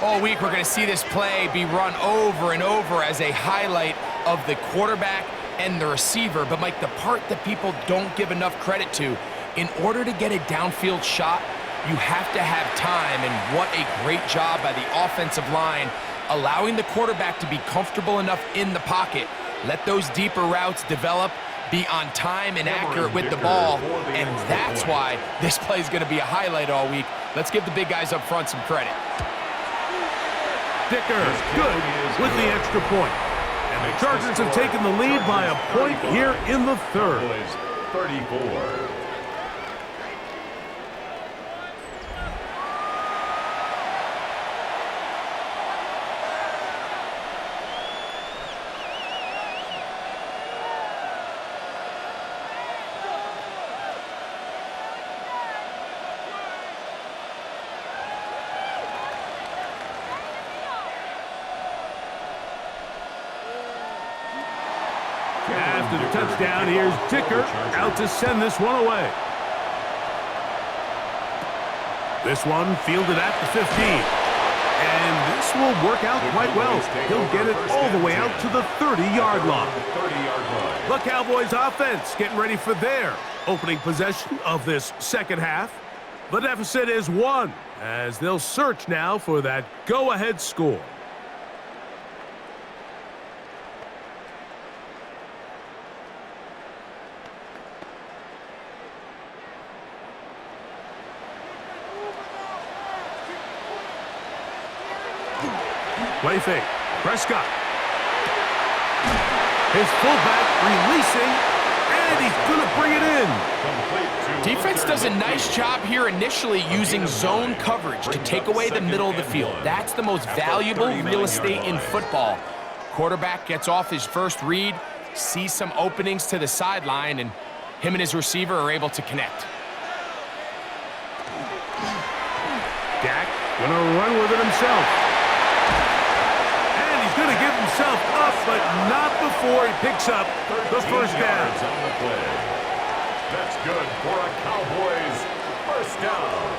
All week, we're going to see this play be run over and over as a highlight of the quarterback and the receiver. But, Mike, the part that people don't give enough credit to, in order to get a downfield shot, you have to have time. And what a great job by the offensive line, allowing the quarterback to be comfortable enough in the pocket. Let those deeper routes develop, be on time and accurate with the ball. And that's why this play is going to be a highlight all week. Let's give the big guys up front some credit. Dicker good with the extra point. And the Chargers have taken the lead by a point here in the 3rd. 34. After the touchdown, here's Dicker out to send this one away. This one fielded at the 15. And this will work out quite well. He'll get it all the way out to the 30-yard line. The Cowboys offense getting ready for their opening possession of this second half. The deficit is 1 as they'll search now for that go-ahead score. Play fake. Prescott. His fullback releasing, and he's going to bring it in. Defense does a nice job here initially using zone coverage to take away the middle of the field. That's the most valuable real estate in football. Quarterback gets off his first read, sees some openings to the sideline, and him and his receiver are able to connect. Dak going to run with it himself. He's going to give himself up, but not before he picks up the first down. On the play. That's good for a Cowboys first down.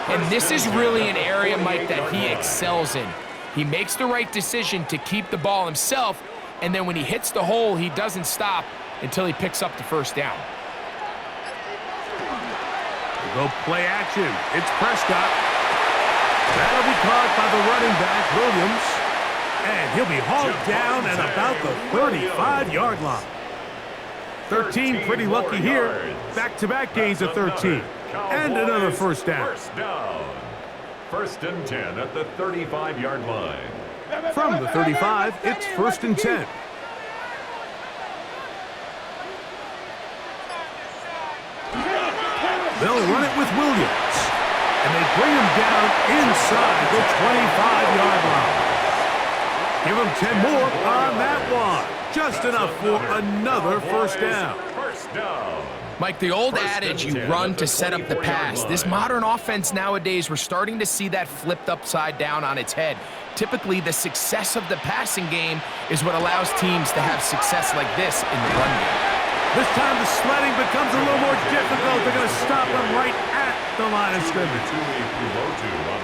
And this is really an area, Mike, that he excels in. He makes the right decision to keep the ball himself, and then when he hits the hole, he doesn't stop until he picks up the first down. Go play action. It's Prescott. That'll be caught by the running back, Williams. And he'll be hauled down at about the 35-yard line. 13 pretty lucky here. Back-to-back gains of 13. And another first down. First down. First and 10 at the 35-yard line. From the 35, it's first and 10. They'll run it with Williams. And they bring him down inside the 25-yard line. Give him 10 more on that one. Just enough for another first down. First down. Mike, the old adage, you run to set up the pass. This modern offense nowadays, we're starting to see that flipped upside down on its head. Typically, the success of the passing game is what allows teams to have success like this in the run game. This time the sledding becomes a little more difficult. They're going to stop him right at the line of scrimmage.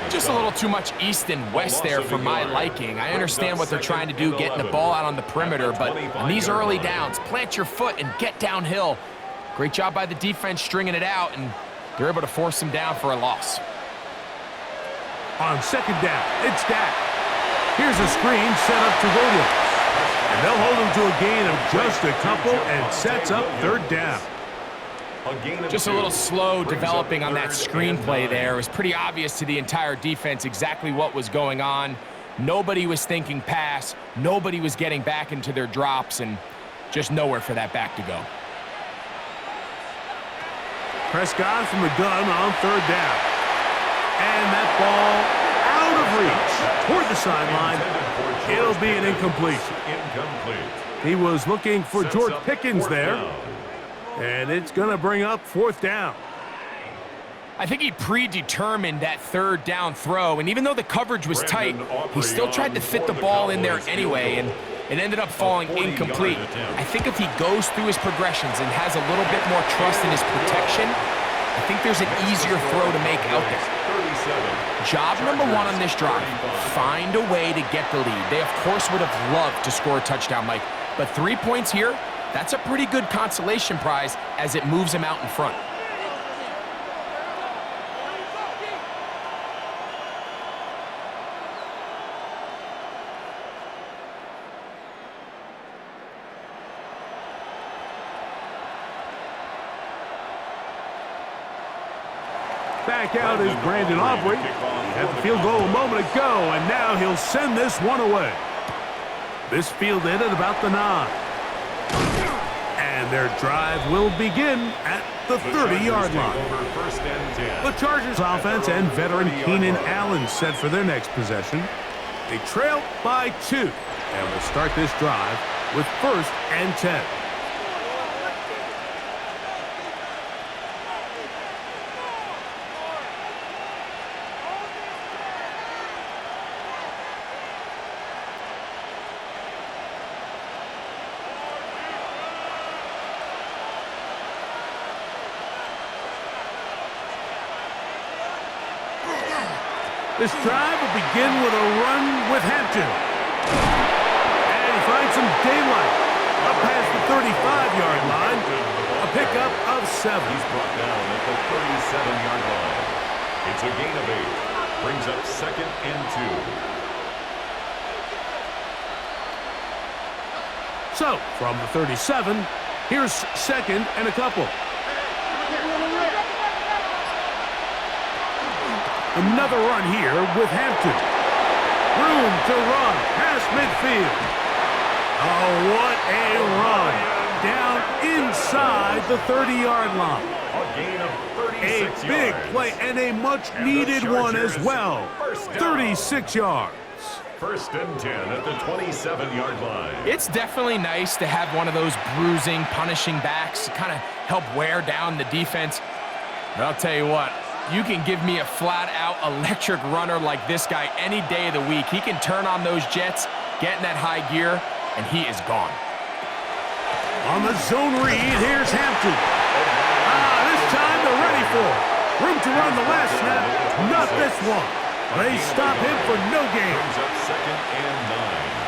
Just a little too much east and west there for my liking. I understand what they're trying to do, getting the ball out on the perimeter, but on these early downs, plant your foot and get downhill. Great job by the defense stringing it out, and they're able to force him down for a loss. On second down, it's Dak. Here's a screen set up to Williams. And they'll hold him to a gain of just a couple and sets up third down. Just a little slow developing on that screenplay there. It was pretty obvious to the entire defense exactly what was going on. Nobody was thinking pass. Nobody was getting back into their drops, and just nowhere for that back to go. Prescott from the gun on third down. And that ball out of reach toward the sideline. It'll be an incompletion. He was looking for George Pickens there. And it's going to bring up fourth down. I think he predetermined that third down throw, and even though the coverage was tight, he still tried to fit the ball in there anyway, and it ended up falling incomplete. I think if he goes through his progressions and has a little bit more trust in his protection, I think there's an easier throw to make out there. Job number one on this drive, find a way to get the lead. They, of course, would have loved to score a touchdown, Mike, but 3 points here, that's a pretty good consolation prize as it moves him out in front. Back out is Brandon Aubrey. He had the field goal a moment ago, and now he'll send this one away. This fielded at about the 9. And their drive will begin at the 30-yard line. The Chargers offense and veteran Keenan Allen set for their next possession. They trail by 2, and will start this drive with first and 10. This drive will begin with a run with Hampton. And he finds some daylight up past the 35-yard line. A pickup of 7. He's brought down at the 37-yard line. It's a gain of 8. Brings up second and 2. So, from the 37, here's second and a couple. Another run here with Hampton. Room to run past midfield. Oh, what a run. Down inside the 30-yard line. A gain of 36 A big play and a much-needed one as well. 36 yards. First and 10 at the 27-yard line. It's definitely nice to have one of those bruising, punishing backs to kind of help wear down the defense. But I'll tell you what, you can give me a flat-out electric runner like this guy any day of the week. He can turn on those jets get in that high gear, and he is gone. On the zone read, here's Hampton. This time they're ready for it. Room to run the last snap, not this one. They stop him for no gain. Brings up 2nd and 9.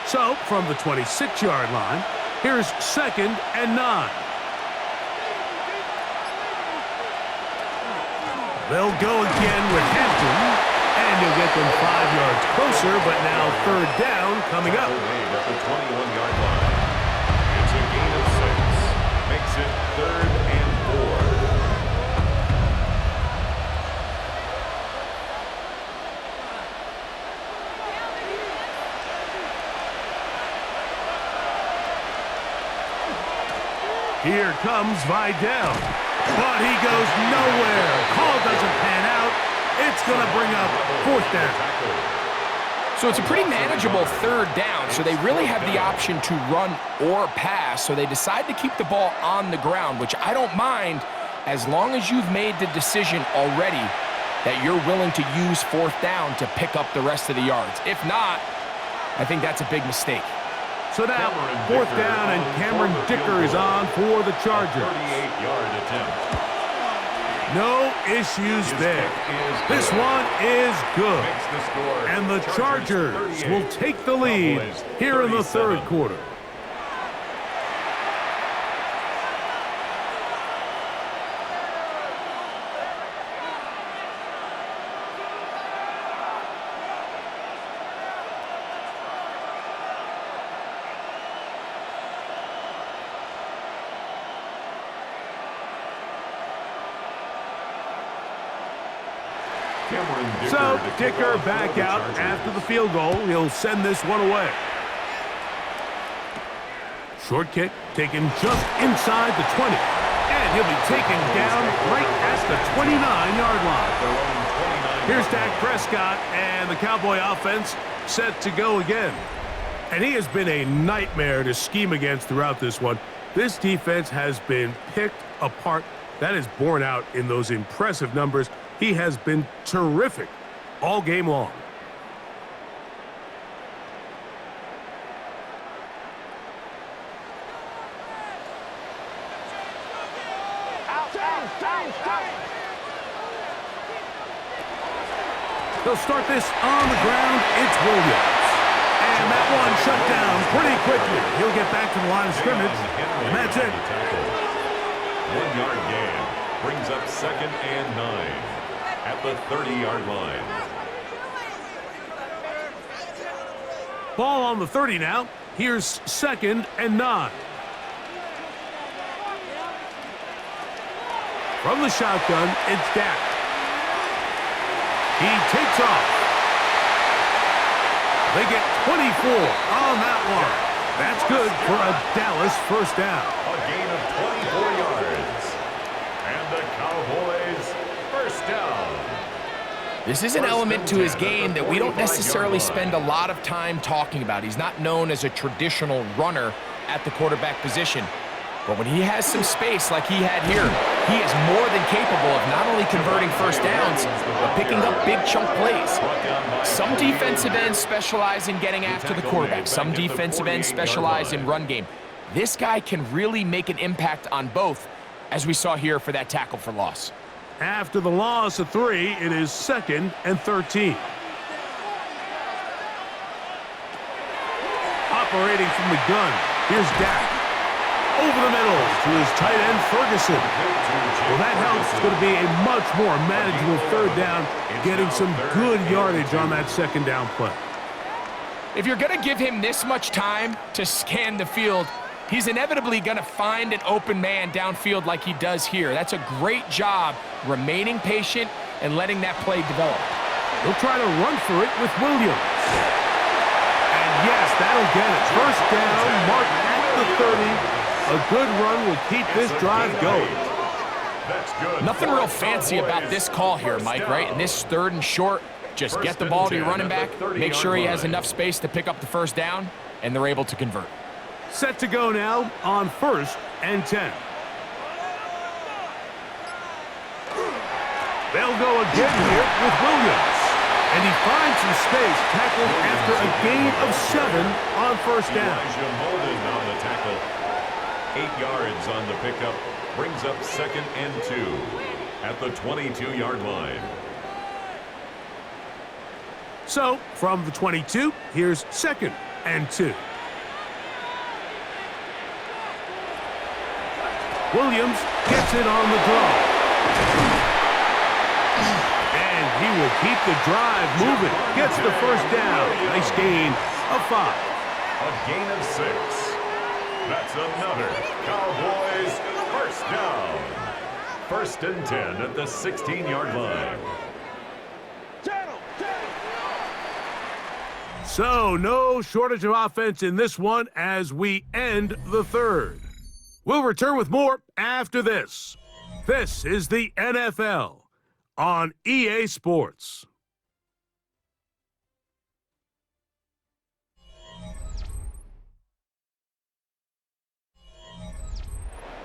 So, from the 26-yard line, here's 2nd and 9. They'll go again with Hampton, and you'll get them 5 yards closer, but now 3rd down coming up. At the 21-yard line. It's a gain of 6. Makes it 3rd and 4. Here comes Vidal, but he goes nowhere. Call doesn't pan out. It's going to bring up 4th down. So it's a pretty manageable 3rd down, so they really have the option to run or pass, so they decide to keep the ball on the ground, which I don't mind as long as you've made the decision already that you're willing to use 4th down to pick up the rest of the yards. If not, I think that's a big mistake. So now, 4th down, and Cameron Dicker is on for the Chargers. 38-yard attempt. No issues there. This one is good. And the Chargers will take the lead here in the 3rd quarter. So, Dicker back out after the field goal. He'll send this one away. Short kick taken just inside the 20. And he'll be taken down right at the 29-yard line. Here's Dak Prescott, and the Cowboy offense set to go again. And he has been a nightmare to scheme against throughout this one. This defense has been picked apart. That is borne out in those impressive numbers. He has been terrific all game long. They'll start this on the ground. It's Williams. And that one shut down pretty quickly. He'll get back to the line of scrimmage, and that's it. 1-yard gain brings up 2nd and 9 at the 30-yard line. Ball on the 30 now. Here's 2nd and 9. From the shotgun, it's Dak. He takes off. They get 24 on that one. That's good for a Dallas 1st down. A gain of 24 yards. And the Cowboys 1st down. This is an element to his game that we don't necessarily spend a lot of time talking about. He's not known as a traditional runner at the quarterback position. But when he has some space like he had here, he is more than capable of not only converting 1st downs, but picking up big chunk plays. Some defensive ends specialize in getting after the quarterback. Some defensive ends specialize in run game. This guy can really make an impact on both, as we saw here for that tackle for loss. After the loss of 3, it is 2nd and 13. Operating from the gun, here's Dak. Over the middle to his tight end, Ferguson. Well, that helps. It's going to be a much more manageable 3rd down, getting some good yardage on that 2nd down play. If you're going to give him this much time to scan the field, he's inevitably going to find an open man downfield like he does here. That's a great job remaining patient and letting that play develop. He'll try to run for it with Williams. And yes, that'll get it. 1st down, marked at the 30. A good run will keep this drive going. Nothing real fancy about this call here, Mike, right? In this 3rd and short, just get the ball to your running back, make sure he has enough space to pick up the 1st down, and they're able to convert. Set to go now on 1st and 10. They'll go again here with Williams. And he finds some space, tackled after a gain of 7 on first down. Elijah Molden on the tackle. 8 yards on the pickup. Brings up 2nd and 2 at the 22-yard line. So, from the 22, here's 2nd and 2. Williams gets it on the draw. And he will keep the drive moving. Gets the first down. Nice gain of 5. A gain of 6. That's another Cowboys first down. 1st and 10 at the 16-yard line. So, no shortage of offense in this one as we end the third. We'll return with more after this. This is the NFL on EA Sports.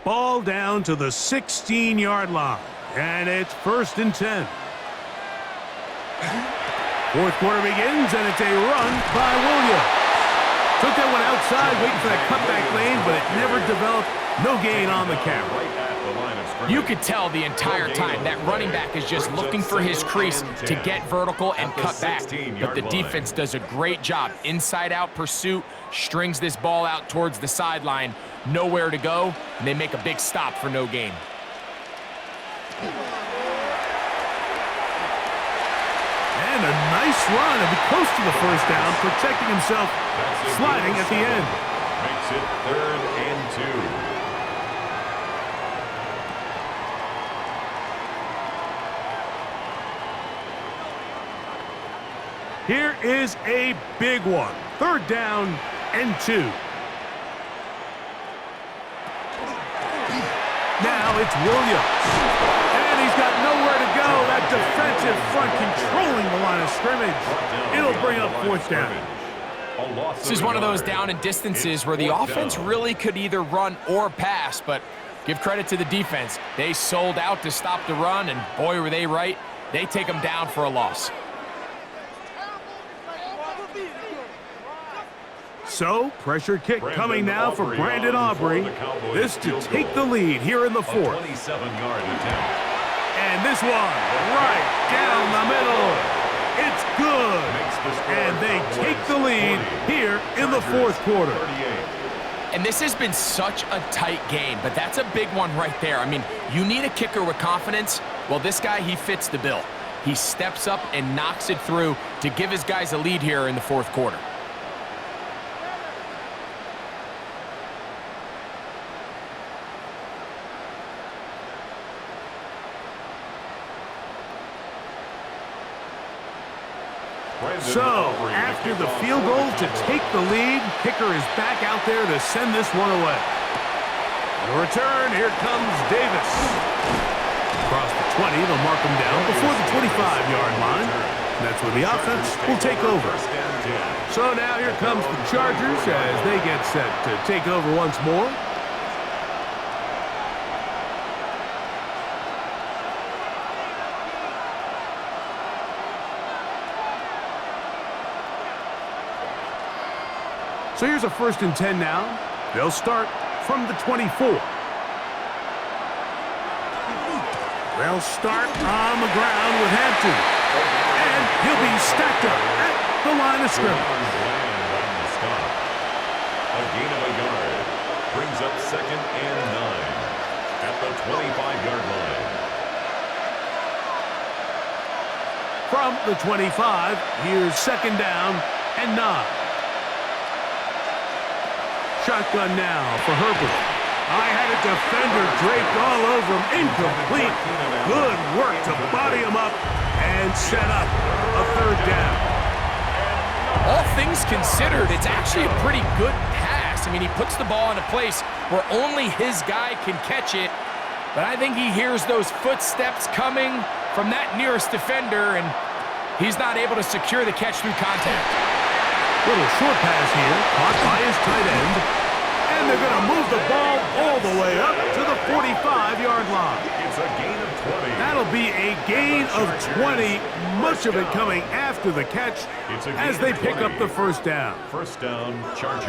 Ball down to the 16-yard line, and it's 1st and 10. Fourth quarter begins, and it's a run by Williams. Took that one outside, waiting for that cutback lane, but it never developed. No gain on the carry. You could tell the entire time that running back is just looking for his crease to get vertical and cut back. But the defense does a great job. Inside-out pursuit, strings this ball out towards the sideline. Nowhere to go, and they make a big stop for no gain. And a nice run, and be close to the first down, protecting himself, sliding at the end. Makes it 3rd and 2. Here is a big one. 3rd down and 2. Now it's Williams. And he's got nowhere to go. That defensive front controlling the line of scrimmage. It'll bring up 4th down. This is one of those down and distances where the offense really could either run or pass, but give credit to the defense. They sold out to stop the run, and boy, were they right. They take them down for a loss. So, pressure kick coming now for Brandon Aubrey. This to take the lead here in the 4th. 27-yard attempt. And this one right down the middle. It's good. And they take the lead here in the 4th quarter. And this has been such a tight game, but that's a big one right there. I mean, you need a kicker with confidence. Well, this guy, he fits the bill. He steps up and knocks it through to give his guys a lead here in the 4th quarter. So, after the field goal to take the lead, kicker is back out there to send this one away. The return, here comes Davis. Across the 20, they'll mark him down before the 25-yard line. And that's where the offense will take over. So now here comes the Chargers as they get set to take over once more. So here's a 1st and 10 now. They'll start from the 24. They'll start on the ground with Hampton. And he'll be stacked up at the line of scrimmage. A gain of a yard. Brings up 2nd and 9 at the 25-yard line. From the 25, here's 2nd down and 9. Shotgun now for Herbert. I had a defender draped all over him. Incomplete. Good work to body him up and set up a 3rd down. All things considered, it's actually a pretty good pass. I mean, he puts the ball in a place where only his guy can catch it. But I think he hears those footsteps coming from that nearest defender, and he's not able to secure the catch through contact. Little short pass here, caught by his tight end. And they're going to move the ball all the way up to the 45-yard line. It's a gain of 20. That'll be a gain of 20, much of it coming after the catch as they pick up the first down. First down, Chargers.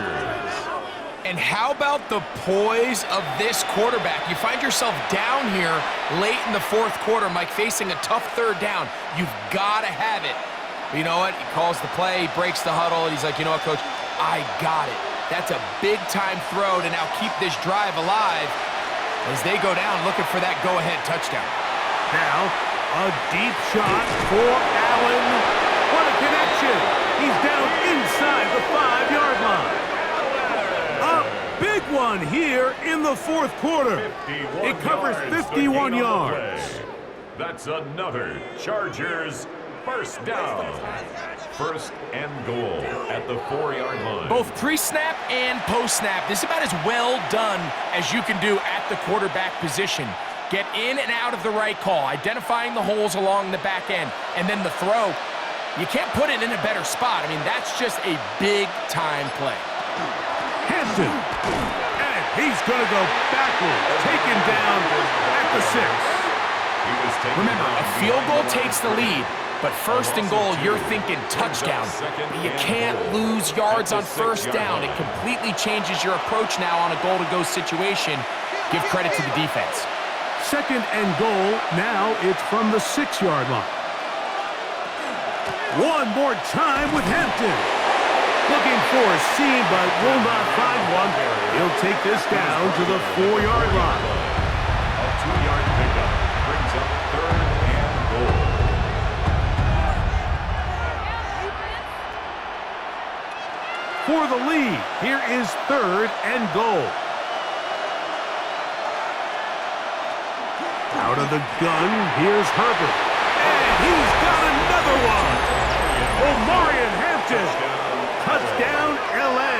And how about the poise of this quarterback? You find yourself down here late in the fourth quarter, Mike, facing a tough third down. You've got to have it. But you know what? He calls the play, he breaks the huddle, and he's like, you know what, Coach? I got it. That's a big-time throw to now keep this drive alive as they go down looking for that go-ahead touchdown. Now, a deep shot for Allen. What a connection. He's down inside the 5-yard line. A big one here in the fourth quarter. It covers 51 yards. That's another Chargers first down. First and goal at the 4-yard line. Both pre-snap and post-snap, this is about as well done as you can do at the quarterback position. Get in and out of the right call, identifying the holes along the back end, and then the throw. You can't put it in a better spot. I mean, that's just a big-time play. Hampton, and he's going to go backwards, taken down at the 6. Remember, a field goal takes the lead, but first and goal, you're thinking touchdown. But you can't lose yards on first down. It completely changes your approach now on a goal-to-go situation. Give credit to the defense. Second and goal, now it's from the 6-yard line. One more time with Hampton. Looking for a seam, but will not find one. He'll take this down to the 4-yard line. A 2-yard pickup brings up third and goal. For the lead, here is third and goal. Out of the gun, here's Herbert. And he's got another one. Omarion Hampton. Touchdown, L.A.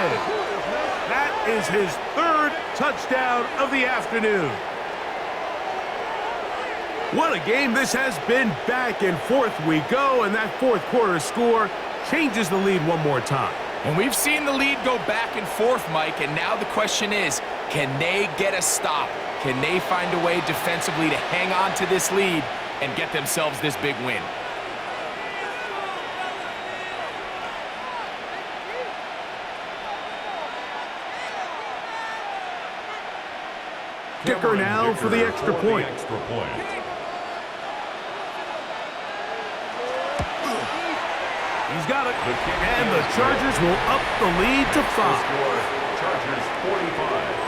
That is his third touchdown of the afternoon. What a game this has been. Back and forth we go, and that fourth quarter score changes the lead one more time. And we've seen the lead go back and forth, Mike, and now the question is, can they get a stop? Can they find a way defensively to hang on to this lead and get themselves this big win? Dicker now for the extra point. He's got it, and the Chargers will up the lead to 5. Chargers 45,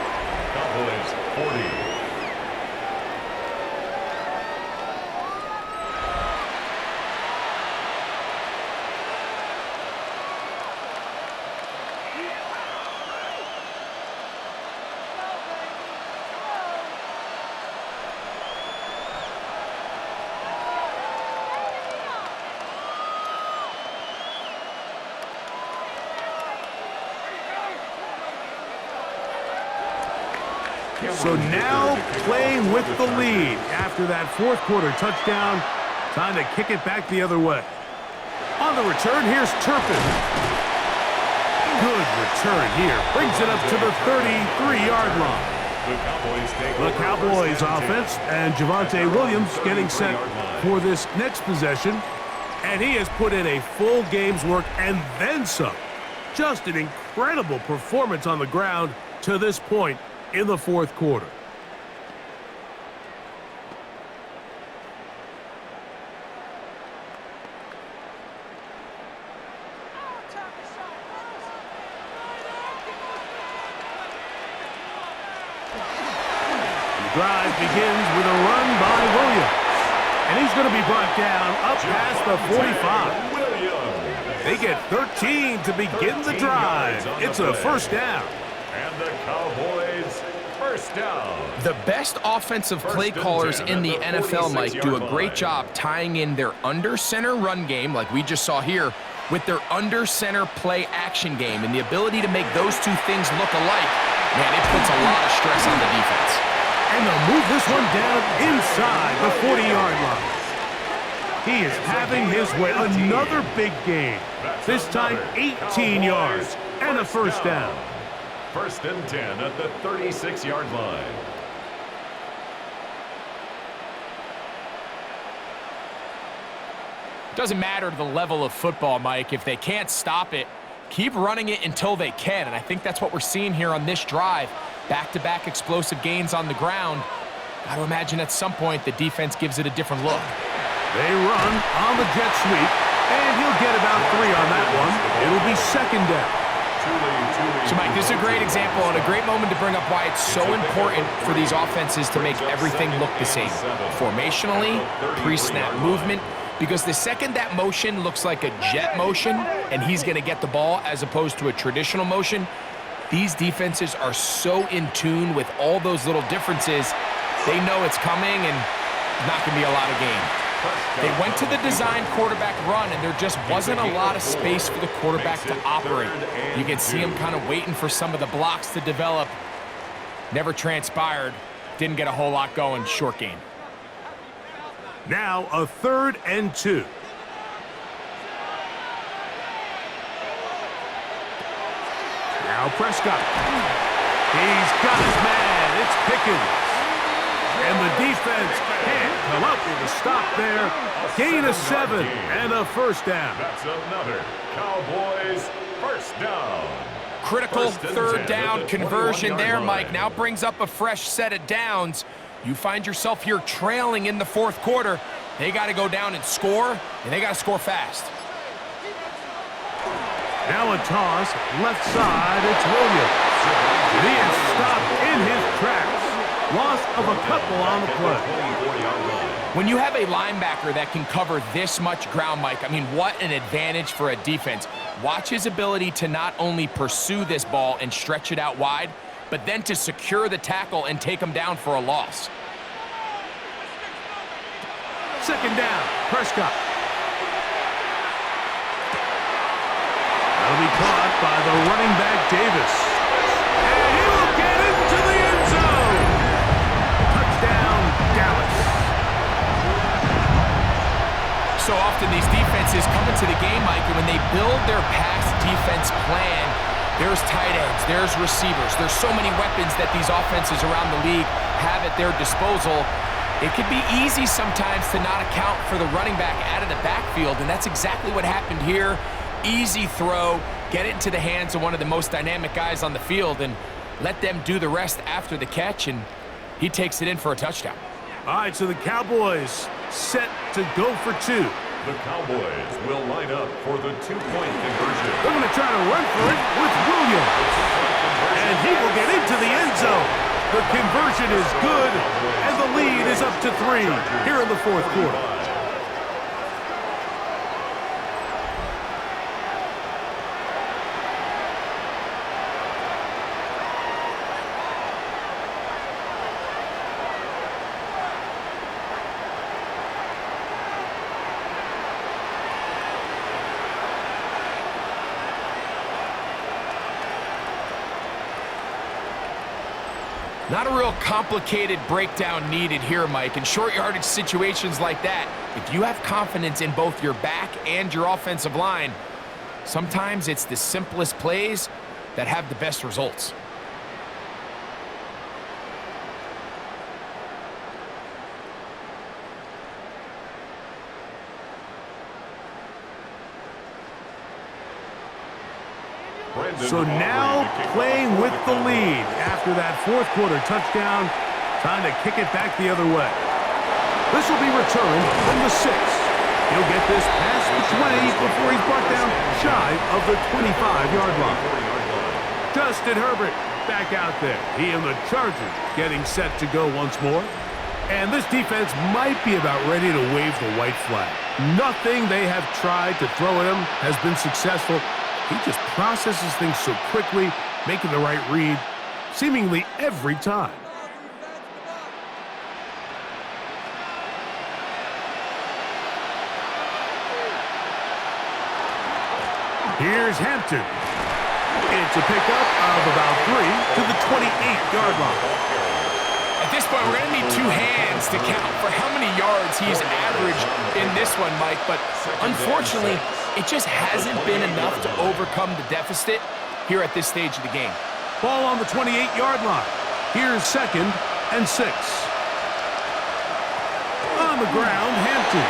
Cowboys 40. So now playing with the lead after that fourth quarter touchdown. Time to kick it back the other way. On the return, here's Turpin. Good return here. Brings it up to the 33-yard line. The Cowboys offense and Javonte Williams getting set for this next possession. And he has put in a full game's work and then some. Just an incredible performance on the ground to this point in the fourth quarter. The drive begins with a run by Williams. And he's going to be brought down up past the 45. They get 13 to begin the drive. It's a first down. And the Cowboys first down. The best offensive play callers in the NFL, Mike, do a great job tying in their under-center run game, like we just saw here, with their under-center play action game. And the ability to make those two things look alike, man, it puts a lot of stress on the defense. And they'll move this one down inside the 40-yard line. He is having his way. Another big game. This time 18 yards and a first down. First and 10 at the 36-yard line. Doesn't matter the level of football, Mike. If they can't stop it, keep running it until they can. And I think that's what we're seeing here on this drive. Back-to-back explosive gains on the ground. Got to imagine at some point the defense gives it a different look. They run on the jet sweep, and he'll get about 3 on that one. It'll be second down. So, Mike, this is a great example and a great moment to bring up why it's so important for these offenses to make everything look the same. Formationally, pre-snap movement, because the second that motion looks like a jet motion and he's going to get the ball as opposed to a traditional motion, these defenses are so in tune with all those little differences, they know it's coming and not going to be a lot of gain. They went to the design quarterback run, and there just wasn't a lot of space for the quarterback to operate. You can see him kind of waiting for some of the blocks to develop. Never transpired. Didn't get a whole lot going. Short game. Now a 3rd and 2. Now Prescott. He's got his man. It's Pickens. And the defense can't come up with a stop there. Gain of 7 and a first down. That's another Cowboys first down. Critical third down conversion there, Mike. Now brings up a fresh set of downs. You find yourself here trailing in the 4th quarter. They got to go down and score, and they got to score fast. Now a toss, left side, it's Williams. He is stopped in his tracks. Loss of a couple on the play. When you have a linebacker that can cover this much ground, Mike, I mean, what an advantage for a defense. Watch his ability to not only pursue this ball and stretch it out wide, but then to secure the tackle and take him down for a loss. Second down, Prescott. That'll be caught by the running back, Davis. And he'll get into the end zone. Touchdown, Dallas. So often these defenses come into the game, Mike, and when they build their pass defense plan, there's tight ends, there's receivers, there's so many weapons that these offenses around the league have at their disposal. It could be easy sometimes to not account for the running back out of the backfield, and that's exactly what happened here. Easy throw, get it into the hands of one of the most dynamic guys on the field, and let them do the rest after the catch, and he takes it in for a touchdown. All right, so the Cowboys set to go for 2. The Cowboys will line up for the 2-point conversion. They're going to try to run for it with Williams. And he will get into the end zone. The conversion is good, and the lead is up to 3 here in the 4th quarter. Not a real complicated breakdown needed here, Mike. In short yardage situations like that, if you have confidence in both your back and your offensive line, sometimes it's the simplest plays that have the best results. So now playing with the lead after that 4th quarter touchdown, trying to kick it back the other way. This will be returned from the 6. He'll get this past the 20 before he's brought down shy of the 25-yard line. Justin Herbert back out there. He and the Chargers getting set to go once more. And this defense might be about ready to wave the white flag. Nothing they have tried to throw at him has been successful. He just processes things so quickly, making the right read, seemingly every time. Here's Hampton. It's a pickup of about 3 to the 28-yard line. At this point, we're going to need 2 hands to count for how many yards he's averaged in this one, Mike. But unfortunately, it just hasn't been enough to overcome the deficit here at this stage of the game. Ball on the 28-yard line. Here's 2nd and 6. On the ground, Hampton.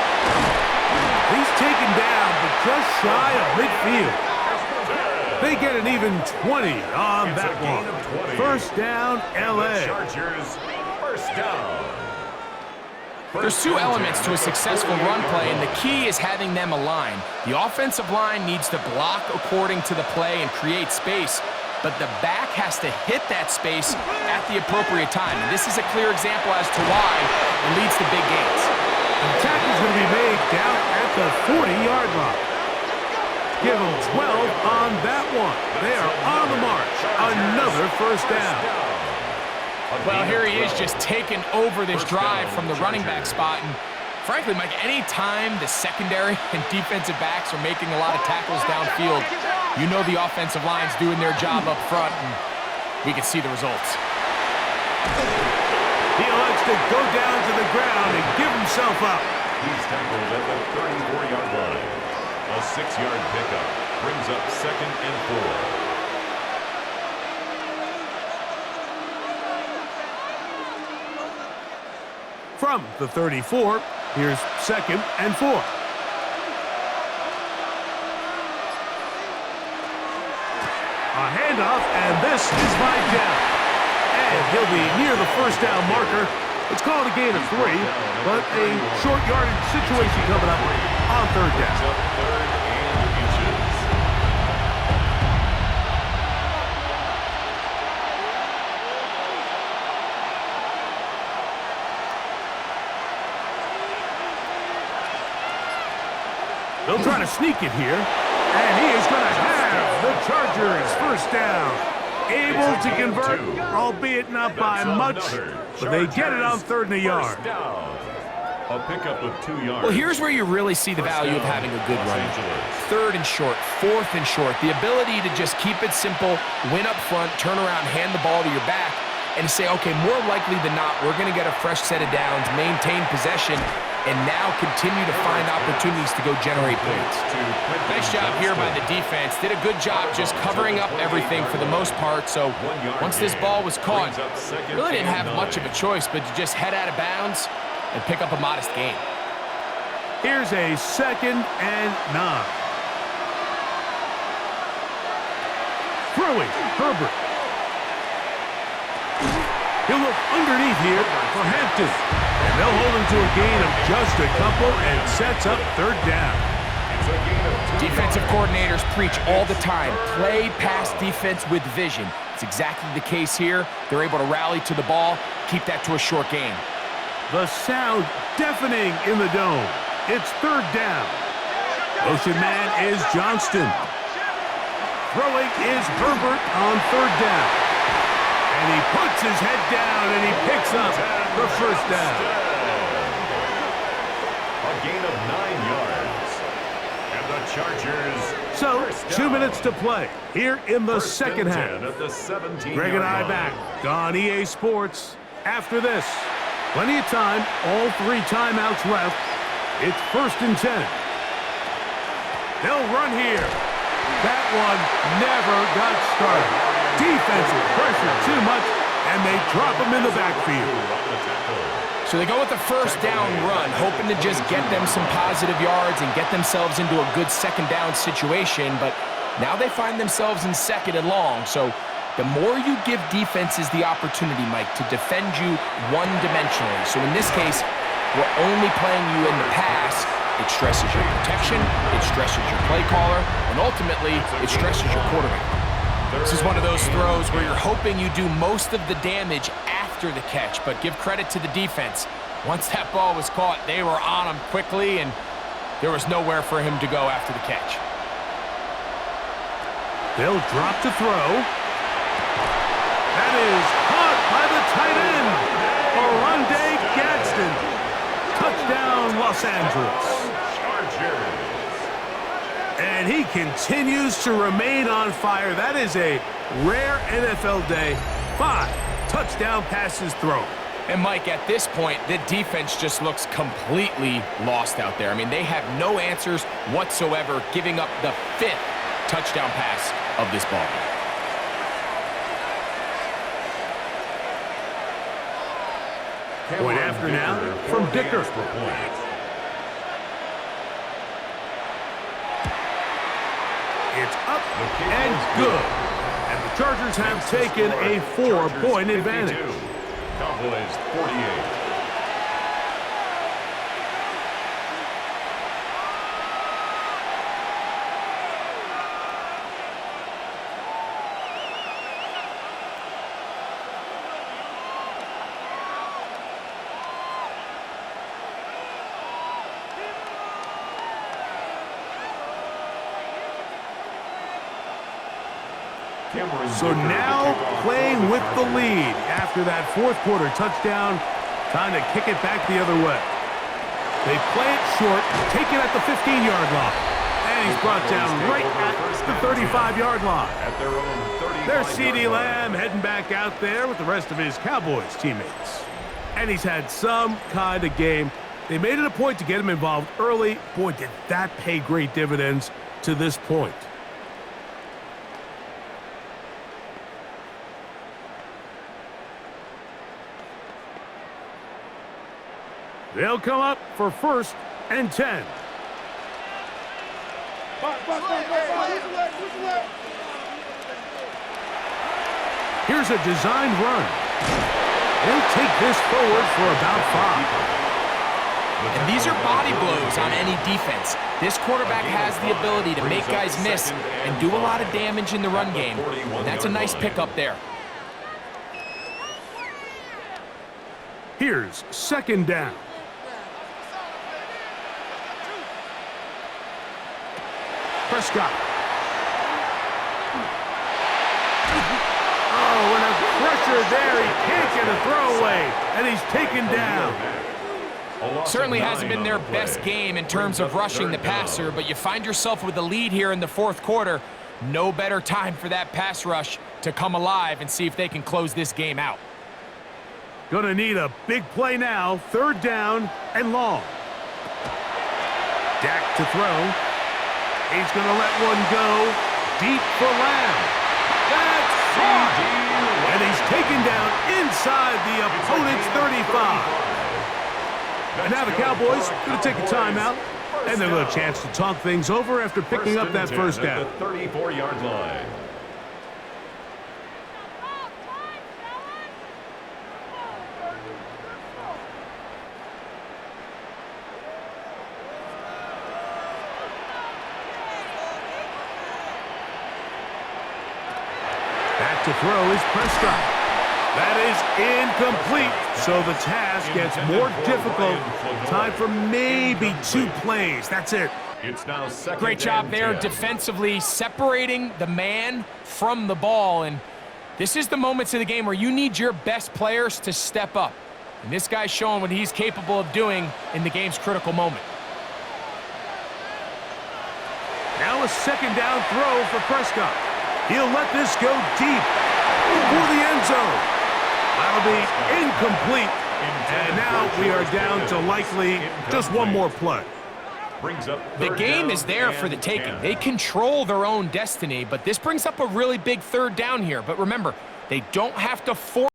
He's taken down, but just shy of midfield. They get an even 20 on that one. First down, L.A. Chargers, first down. There's two elements to a successful run play, and the key is having them align. The offensive line needs to block according to the play and create space, but the back has to hit that space at the appropriate time. And this is a clear example as to why it leads to big gains. The tackle's going to be made down at the 40-yard line. Give them 12 on that one. They are on the march. Another first down. Well, here he is just taking over this drive from the running back spot. And frankly, Mike, any time the secondary and defensive backs are making a lot of tackles downfield, you know the offensive line's doing their job up front, and we can see the results. He elects to go down to the ground and give himself up. He's tackled at the 34-yard line. A 6-yard pickup brings up 2nd and 4. From the 34, here's 2nd and 4. A handoff, and this is by down. And he'll be near the first down marker. It's called a gain of 3, but a short yardage situation coming up on 3rd down. 3rd and inches. They'll try to sneak it here, and he is going to have the Chargers first down. Able to convert, albeit not by much, but they get it on 3rd and a yard. A pickup of 2 yards. Well, here's where you really see the value of having a good run. 3rd and short, 4th and short. The ability to just keep it simple, win up front, turn around, hand the ball to your back, and say, okay, more likely than not, we're going to get a fresh set of downs, maintain possession, and now continue to find opportunities to go generate points. Nice job here by the defense. Did a good job just covering up everything for the most part. So once this ball was caught, really didn't have much of a choice but to just head out of bounds and pick up a modest gain. Here's a 2nd and 9. Throwing, Herbert. He'll look underneath here for Hampton. And they'll hold him to a gain of just a couple and sets up 3rd down. Defensive coordinators preach all the time, play pass defense with vision. It's exactly the case here. They're able to rally to the ball, keep that to a short gain. The sound deafening in the dome. It's 3rd down. Motion man is Johnston. Throwing is Herbert on 3rd down. And he puts his head down and he picks up the first down. A gain of 9 yards. And the Chargers. So, 2 minutes to play here in the second half. At the 17 Greg and I back on EA Sports after this. Plenty of time, all 3 timeouts left. It's 1st and 10. They'll run here. That one never got started. Defensive pressure too much, and they drop him in the backfield. So they go with the first down run, hoping to just get them some positive yards and get themselves into a good 2nd down situation, but now they find themselves in 2nd and long. So the more you give defenses the opportunity, Mike, to defend you one-dimensionally. So in this case, we're only playing you in the pass. It stresses your protection, it stresses your play caller, and ultimately, it stresses your quarterback. This is one of those throws where you're hoping you do most of the damage after the catch, but give credit to the defense. Once that ball was caught, they were on him quickly, and there was nowhere for him to go after the catch. They'll drop to throw. That is caught by the tight end, Oronde Gadsden. Touchdown, Los Angeles. And he continues to remain on fire. That is a rare NFL day. 5 touchdown passes thrown. And Mike, at this point, the defense just looks completely lost out there. I mean, they have no answers whatsoever, giving up the 5th touchdown pass of this ball. Point after now from Dicker. It's up and good. And the Chargers have taken a 4-point advantage. Cowboys 48. So now playing with the lead after that fourth quarter touchdown, trying to kick it back the other way. They play it short, take it at the 15-yard line. And he's brought down right at the 35-yard line. There's CeeDee Lamb heading back out there with the rest of his Cowboys teammates. And he's had some kind of game. They made it a point to get him involved early. Boy, did that pay great dividends to this point. They'll come up for 1st and 10. Here's a designed run. They'll take this forward for about 5. And these are body blows on any defense. This quarterback has the ability to make guys miss and do a lot of damage in the run game. And that's a nice pickup there. Here's 2nd down. Prescott. Oh, and a pressure there. He can't get a throwaway, and he's taken down. Certainly hasn't been their best game in terms of rushing the passer, but you find yourself with a lead here in the fourth quarter. No better time for that pass rush to come alive and see if they can close this game out. Gonna need a big play now. 3rd down and long. Dak to throw. He's going to let one go deep for Lamb. That's caught. And he's taken down inside the opponent's 35. And now the Cowboys going to take a timeout, and they'll have a chance to talk things over after picking up that 1st down. The 34-yard line. To throw is Prescott. That is incomplete. So the task gets more difficult. Time for maybe 2 plays. That's it. It's now 2nd. Great job there 10. defensively, separating the man from the ball. And this is the moments of the game where you need your best players to step up. And this guy's showing what he's capable of doing in the game's critical moment. Now a 2nd down throw for Prescott. He'll let this go deep for the end zone. That'll be incomplete. And now we are down to likely just one more play. The game is there for the taking. They control their own destiny, but this brings up a really big 3rd down here. But remember, they don't have to force